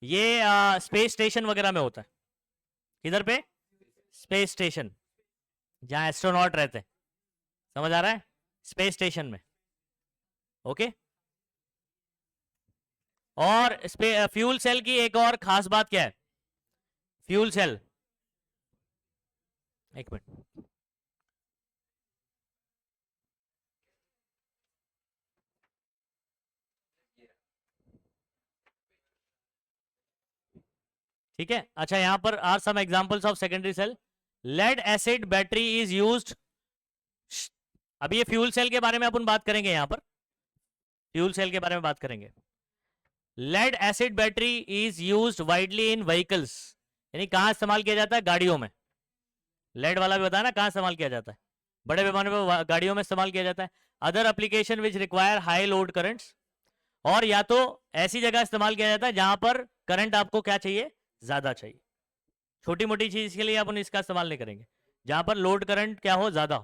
ये स्पेस स्टेशन वगैरह में होता है। किधर पे? स्पेस स्टेशन, जहां एस्ट्रोनॉट रहते हैं। समझ आ रहा है? स्पेस स्टेशन में, ओके। और फ्यूल सेल की एक और खास बात क्या है? फ्यूल सेल, एक मिनट, ठीक है। अच्छा, यहां पर are some examples of secondary cell. Lead acid battery is used. अभी ये फ्यूल सेल के बारे में अपन बात करेंगे, यहां पर फ्यूल सेल के बारे में बात करेंगे। Lead acid battery is used widely in vehicles, यानी कहां इस्तेमाल किया जाता है? गाड़ियों में। लेड वाला भी बताया ना, कहां इस्तेमाल किया जाता है? बड़े पैमाने पर गाड़ियों में इस्तेमाल किया जाता है। Other application which require high load currents, और या तो ऐसी जगह इस्तेमाल किया जाता है जहां पर करंट आपको क्या चाहिए? ज्यादा चाहिए। छोटी मोटी चीज के लिए अपन इसका इस्तेमाल नहीं करेंगे, जहां पर लोड करंट क्या हो? ज्यादा।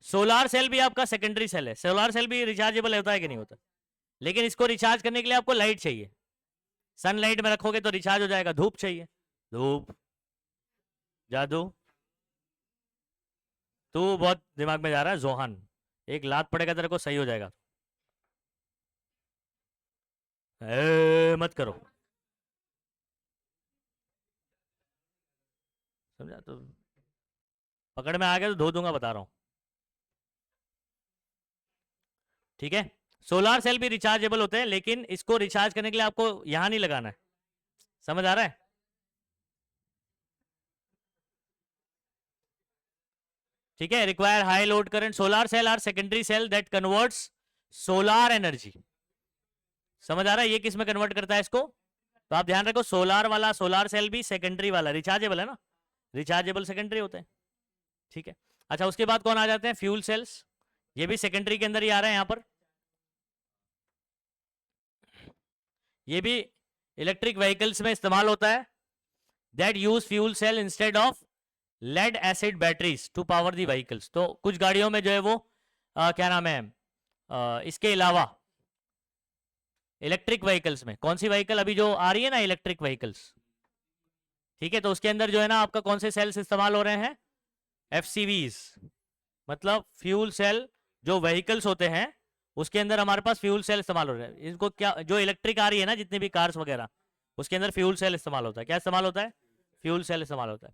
सोलार सेल भी आपका सेकेंडरी सेल है। सोलार सेल भी रिचार्जेबल होता है कि नहीं होता? लेकिन इसको रिचार्ज करने के लिए आपको लाइट चाहिए। सनलाइट में रखोगे तो रिचार्ज हो जाएगा। धूप चाहिए, धूप, जादू। तू बहुत दिमाग में जा रहा है जोहान, एक लात पड़ेगा तेरे को, सही हो जाएगा। मत करो, समझा? तो पकड़ में आ गया तो धो दूंगा, बता रहा हूं, ठीक है। सोलार सेल भी रिचार्जेबल होते हैं, लेकिन इसको रिचार्ज करने के लिए आपको यहां नहीं लगाना है। समझ आ रहा है? ठीक है। Require high load current. Solar cell are secondary cell that converts solar energy. समझ आ रहा है? ये किस में कन्वर्ट करता है इसको? तो आप ध्यान रखो, सोलार वाला सोलार सेल भी सेकेंडरी वाला रिचार्जेबल है ना, रिचार्जेबल सेकेंडरी होते हैं, ठीक है। अच्छा, उसके बाद कौन आ जाते हैं? Fuel cells. ये भी सेकेंडरी के अंदर ही आ रहे हैं यहां पर। ये भी इलेक्ट्रिक व्हीकल्स में इस्तेमाल होता है, that use fuel cell instead of lead acid batteries to power the vehicles. तो कुछ गाड़ियों में जो है वो क्या नाम है, इसके अलावा इलेक्ट्रिक व्हीकल्स में, कौन सी व्हीकल अभी जो आ रही है ना, इलेक्ट्रिक व्हीकल्स, ठीक है, तो उसके अंदर जो है ना आपका कौन से सेल्स इस्तेमाल हो रहे हैं? एफसीवीज, मतलब फ्यूल सेल। जो व्हीकल्स होते हैं उसके अंदर हमारे पास फ्यूल सेल इस्तेमाल हो रहे हैं। इनको क्या, जो इलेक्ट्रिक आ रही है ना जितनी भी कार्स वगैरह, उसके अंदर फ्यूल सेल इस्तेमाल होता है। क्या इस्तेमाल होता है? फ्यूल सेल इस्तेमाल होता है।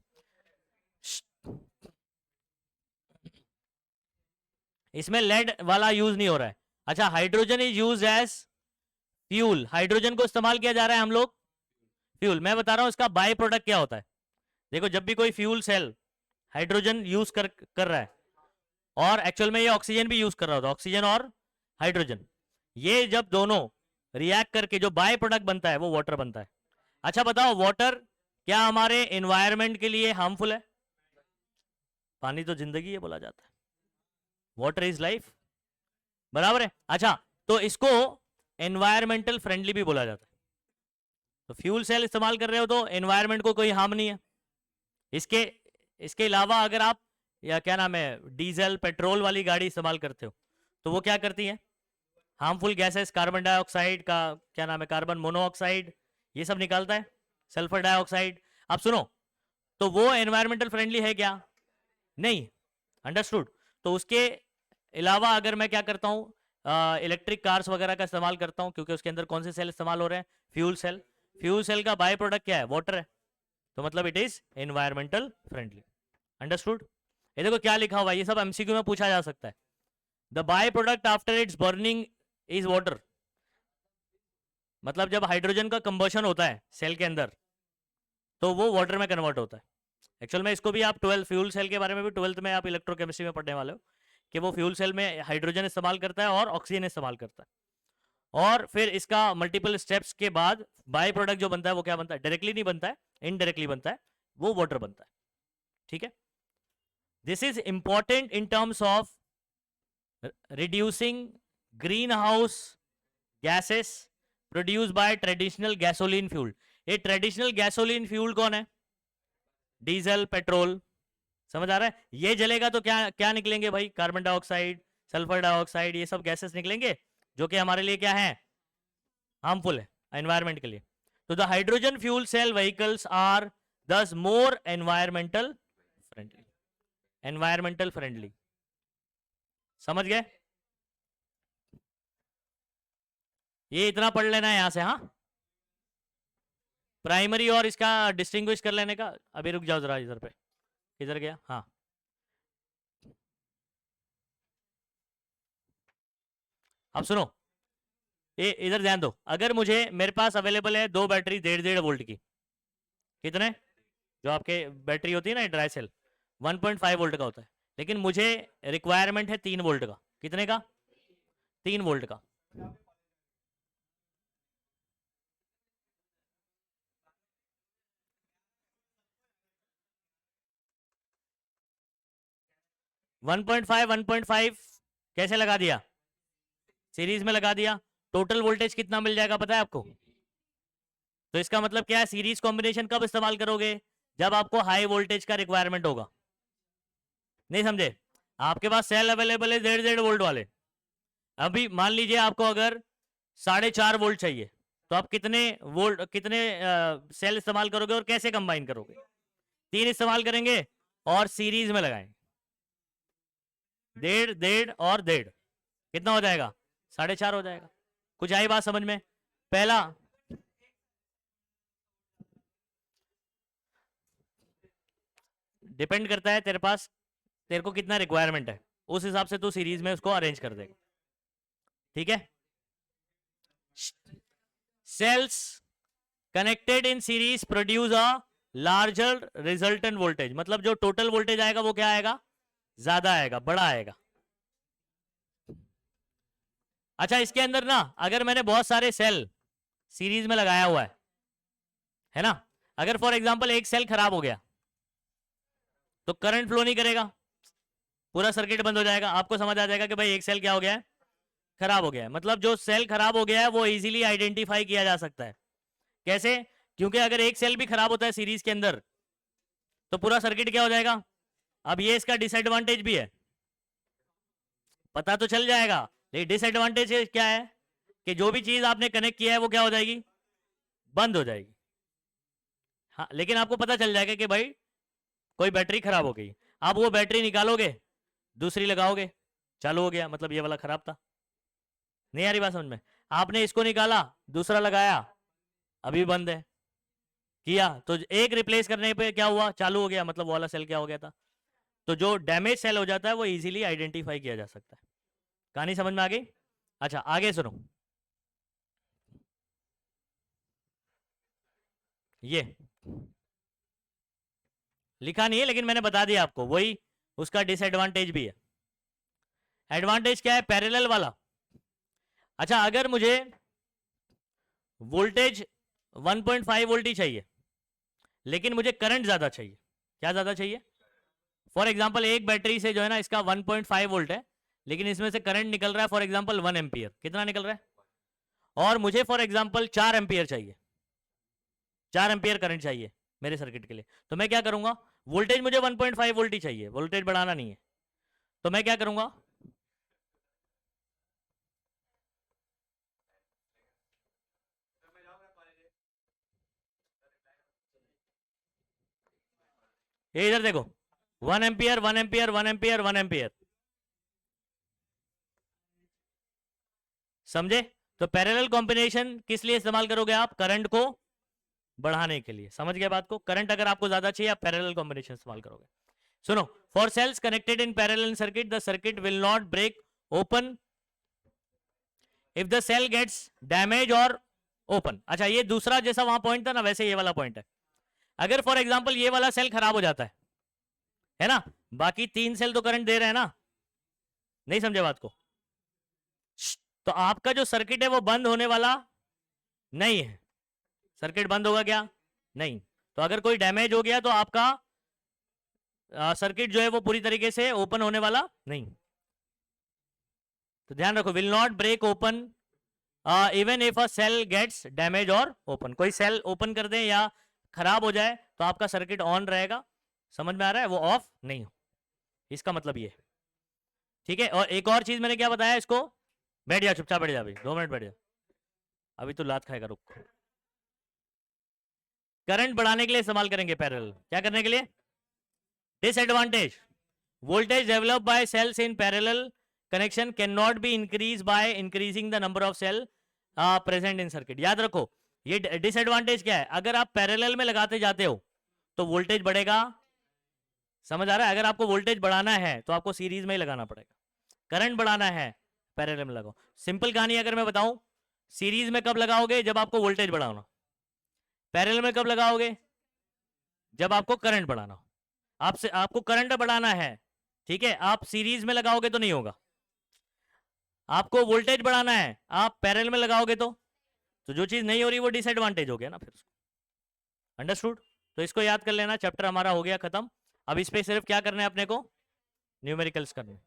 इसमें लेड वाला यूज नहीं हो रहा है। अच्छा, hydrogen is use as fuel, hydrogen को इस्तेमाल किया जा रहा है हम लोग फ्यूल। मैं बता रहा हूं इसका बाय प्रोडक्ट क्या होता है। देखो जब भी कोई फ्यूल सेल हाइड्रोजन यूज कर रहा है और एक्चुअल में ये ऑक्सीजन भी यूज कर रहा होता है, ऑक्सीजन और हाइड्रोजन, ये जब दोनों रिएक्ट करके जो बाय प्रोडक्ट बनता है वो वाटर बनता है। अच्छा बताओ, वाटर क्या हमारे एनवायरमेंट के लिए हार्मफुल है? पानी तो जिंदगी है बोला जाता है, वाटर इज लाइफ, बराबर है। अच्छा, तो इसको एनवायरमेंटल फ्रेंडली भी बोला जाता है। तो फ्यूल सेल इस्तेमाल कर रहे हो तो एनवायरमेंट को कोई हार्म नहीं है। इसके इसके अलावा अगर आप या क्या नाम है डीजल पेट्रोल वाली गाड़ी इस्तेमाल करते हो तो वो क्या करती है? हार्मफुल गैसेस, कार्बन डाइऑक्साइड का क्या नाम है, कार्बन मोनोऑक्साइड, ये सब निकालता है, सल्फर डाइऑक्साइड। अब सुनो, तो वो एनवायरमेंटल फ्रेंडली है क्या? नहीं। अंडरस्टूड। तो उसके अलावा अगर मैं क्या करता हूँ, इलेक्ट्रिक कार्स वगैरह का इस्तेमाल करता हूँ, क्योंकि उसके अंदर कौन से सेल इस्तेमाल हो रहे हैं? Fuel cell. फ्यूल सेल का बाय प्रोडक्ट क्या है? वाटर है, तो मतलब it is environmental friendly. Understood. ये देखो क्या लिखा हुआ है, ये सब एमसीक्यू में पूछा जा सकता है। The by product after it's burning is water. मतलब जब हाइड्रोजन का कंबशन होता है सेल के अंदर तो वो वाटर में कन्वर्ट होता है। एक्चुअल में इसको भी आप 12 फ्यूल सेल के बारे में भी 12th में आप इलेक्ट्रोकेमिस्ट्री में पढ़ने वाले हो कि वो फ्यूल सेल में हाइड्रोजन इस्तेमाल करता है और ऑक्सीजन इस्तेमाल करता है। और फिर इसका मल्टीपल स्टेप्स के बाद बाय प्रोडक्ट जो बनता है वो क्या बनता है? डायरेक्टली नहीं बनता है, इनडायरेक्टली बनता है, वो वाटर बनता है। ठीक है, this is important in terms of reducing green house gases produce by traditional gasoline fuel. ये ट्रेडिशनल गैसोलीन फ्यूल कौन है? Diesel petrol. समझ आ रहा है? ये जलेगा तो क्या क्या निकलेंगे भाई? कार्बन डाइऑक्साइड, सल्फर डाइऑक्साइड, ये सब गैसेस निकलेंगे जो कि हमारे लिए क्या है? हार्मफुल है एनवायरमेंट के लिए। तो the hydrogen fuel cell vehicles are thus more environmental friendly. Environmental friendly, समझ गए? ये इतना पढ़ लेना है यहां से। हाँ, प्राइमरी और इसका डिस्टिंग्विश कर लेने का। अभी रुक जाओ जरा, इधर पे किधर गया? हाँ, अब सुनो, ये इधर ध्यान दो। अगर मुझे मेरे पास अवेलेबल है दो बैटरी 1.5 वोल्ट की, कितने? जो आपके बैटरी होती है ना ड्राई सेल, 1.5 वोल्ट का होता है, लेकिन मुझे रिक्वायरमेंट है 3 वोल्ट का। कितने का? 3 वोल्ट का। वन पॉइंट फाइव कैसे लगा दिया? सीरीज में लगा दिया। टोटल वोल्टेज कितना मिल जाएगा पता है आपको? तो इसका मतलब क्या है? सीरीज कॉम्बिनेशन कब इस्तेमाल करोगे? जब आपको हाई वोल्टेज का रिक्वायरमेंट होगा। नहीं समझे? आपके पास सेल अवेलेबल है 1.5 वोल्ट वाले। अभी मान लीजिए आपको अगर 4.5 वोल्ट चाहिए, तो आप कितने वोल्ट कितने सेल इस्तेमाल करोगे और कैसे कंबाइन करोगे? 3 इस्तेमाल करेंगे और सीरीज में लगाएंगे। 1.5 और 1.5 कितना हो जाएगा? 4.5 हो जाएगा। कुछ आई बात समझ में? पहला, डिपेंड करता है तेरे पास, तेरे को कितना रिक्वायरमेंट है, उस हिसाब से तू सीरीज में उसको अरेंज कर देगा। ठीक है? Cells connected in series produce a larger resultant voltage. मतलब जो टोटल वोल्टेज आएगा वो क्या आएगा? ज्यादा आएगा, बड़ा आएगा। अच्छा, इसके अंदर ना अगर मैंने बहुत सारे सेल सीरीज में लगाया हुआ है ना, अगर फॉर एग्जांपल एक सेल खराब हो गया तो करंट फ्लो नहीं करेगा, पूरा सर्किट बंद हो जाएगा। आपको समझ आ जाएगा कि भाई एक सेल क्या हो गया है? खराब हो गया है। मतलब जो सेल खराब हो गया है वो इजीली आइडेंटिफाई किया जा सकता है। कैसे? क्योंकि अगर एक सेल भी खराब होता है सीरीज के अंदर तो पूरा सर्किट क्या हो जाएगा? अब ये इसका डिसएडवांटेज भी है, पता तो चल जाएगा, लेकिन डिसएडवांटेज क्या है कि जो भी चीज आपने कनेक्ट किया है वो क्या हो जाएगी? बंद हो जाएगी। हाँ, लेकिन आपको पता चल जाएगा कि भाई कोई बैटरी खराब हो गई। आप वो बैटरी निकालोगे, दूसरी लगाओगे, चालू हो गया, मतलब ये वाला खराब था। नहीं आ रही बात समझ में? आपने इसको निकाला, दूसरा लगाया, अभी बंद है, किया तो एक रिप्लेस करने पे क्या हुआ? चालू हो गया, मतलब वो वाला सेल क्या हो गया था? तो जो डैमेज सेल हो जाता है वो इजीली आइडेंटिफाई किया जा सकता है। कहानी समझ में आ गई? अच्छा, आगे सुनो। ये लिखा नहीं है लेकिन मैंने बता दिया आपको, वही उसका डिसएडवांटेज भी है। एडवांटेज क्या है पैरेलल वाला? अच्छा, अगर मुझे वोल्टेज 1.5 वोल्ट ही चाहिए लेकिन मुझे करंट ज्यादा चाहिए, क्या ज्यादा चाहिए? फॉर एग्जांपल एक बैटरी से जो है ना इसका 1.5 वोल्ट है लेकिन इसमें से करंट निकल रहा है फॉर एग्जांपल 1 एम्पियर, कितना निकल रहा है? और मुझे फॉर एग्जांपल 4 एम्पियर चाहिए, 4 एम्पियर करंट चाहिए मेरे सर्किट के लिए, तो मैं क्या करूंगा? वोल्टेज मुझे 1.5 वोल्ट ही चाहिए, वोल्टेज बढ़ाना नहीं है, तो मैं क्या करूंगा? ये इधर देखो, 1 एम्पियर 1 एम्पियर 1 एम्पियर 1 एम्पियर, समझे? तो पैरेलल कॉम्बिनेशन किस लिए इस्तेमाल करोगे आप? करंट को बढ़ाने के लिए, समझ गए बात को? करंट अगर आपको ज्यादा चाहिए आप पैरेलल कॉम्बिनेशन इस्तेमाल करोगे। सुनो, for cells connected in parallel circuit the circuit will not break open if the cell gets damage और ओपन। अच्छा, ये दूसरा जैसा वहां पॉइंट था ना वैसे ये वाला पॉइंट है। अगर फॉर एग्जांपल ये वाला सेल खराब हो जाता है ना, बाकी 3 सेल तो करंट दे रहे हैं ना, नहीं समझे बात को? तो आपका जो सर्किट है वो बंद होने वाला नहीं है, सर्किट बंद होगा क्या? नहीं। तो अगर कोई डैमेज हो गया तो आपका सर्किट जो है वो पूरी तरीके से ओपन होने वाला नहीं। तो ध्यान रखो, will not break open even if a cell gets damage और ओपन। कोई सेल ओपन कर दें या खराब हो जाए तो आपका सर्किट ऑन रहेगा, समझ में आ रहा है? वो ऑफ नहीं हो, इसका मतलब ये। ठीक है, और एक और चीज मैंने क्या बताया इसको, बैठ जा चुपचाप, बैठ जा अभी 2 मिनट बैठ जा, अभी तो लात खाएगा, रुक। करंट बढ़ाने के लिए इस्तेमाल करेंगे पैरेलल, क्या करने के लिए? Disadvantage, voltage develop by cells in parallel connection can not be increase by increasing the number of cell present in circuit. याद रखो, ये डिसएडवांटेज क्या है? अगर आप पैरेलल में लगाते जाते हो तो वोल्टेज बढ़ेगा, समझ आ रहा है? अगर आपको वोल्टेज बढ़ाना है तो आपको सीरीज में ही लगाना पड़ेगा, करंट बढ़ाना है पैरेलल में लगाओ। सिंपल कहानी अगर मैं बताऊं, सीरीज में कब लगाओगे? जब आपको वोल्टेज बढ़ाना। पैरेलल में कब लगाओगे? जब आपको करंट बढ़ाना हो। आपसे आपको करंट बढ़ाना है, ठीक है, आप सीरीज में लगाओगे तो नहीं होगा। आपको वोल्टेज बढ़ाना है, आप पैरेलल में लगाओगे तो जो चीज नहीं हो रही वो डिसएडवांटेज हो गया ना फिर। अंडरस्टूड? तो इसको याद कर लेना, चैप्टर हमारा हो गया खत्म। अब इस पे सिर्फ क्या करना है अपने को? न्यूमेरिकल्स करने।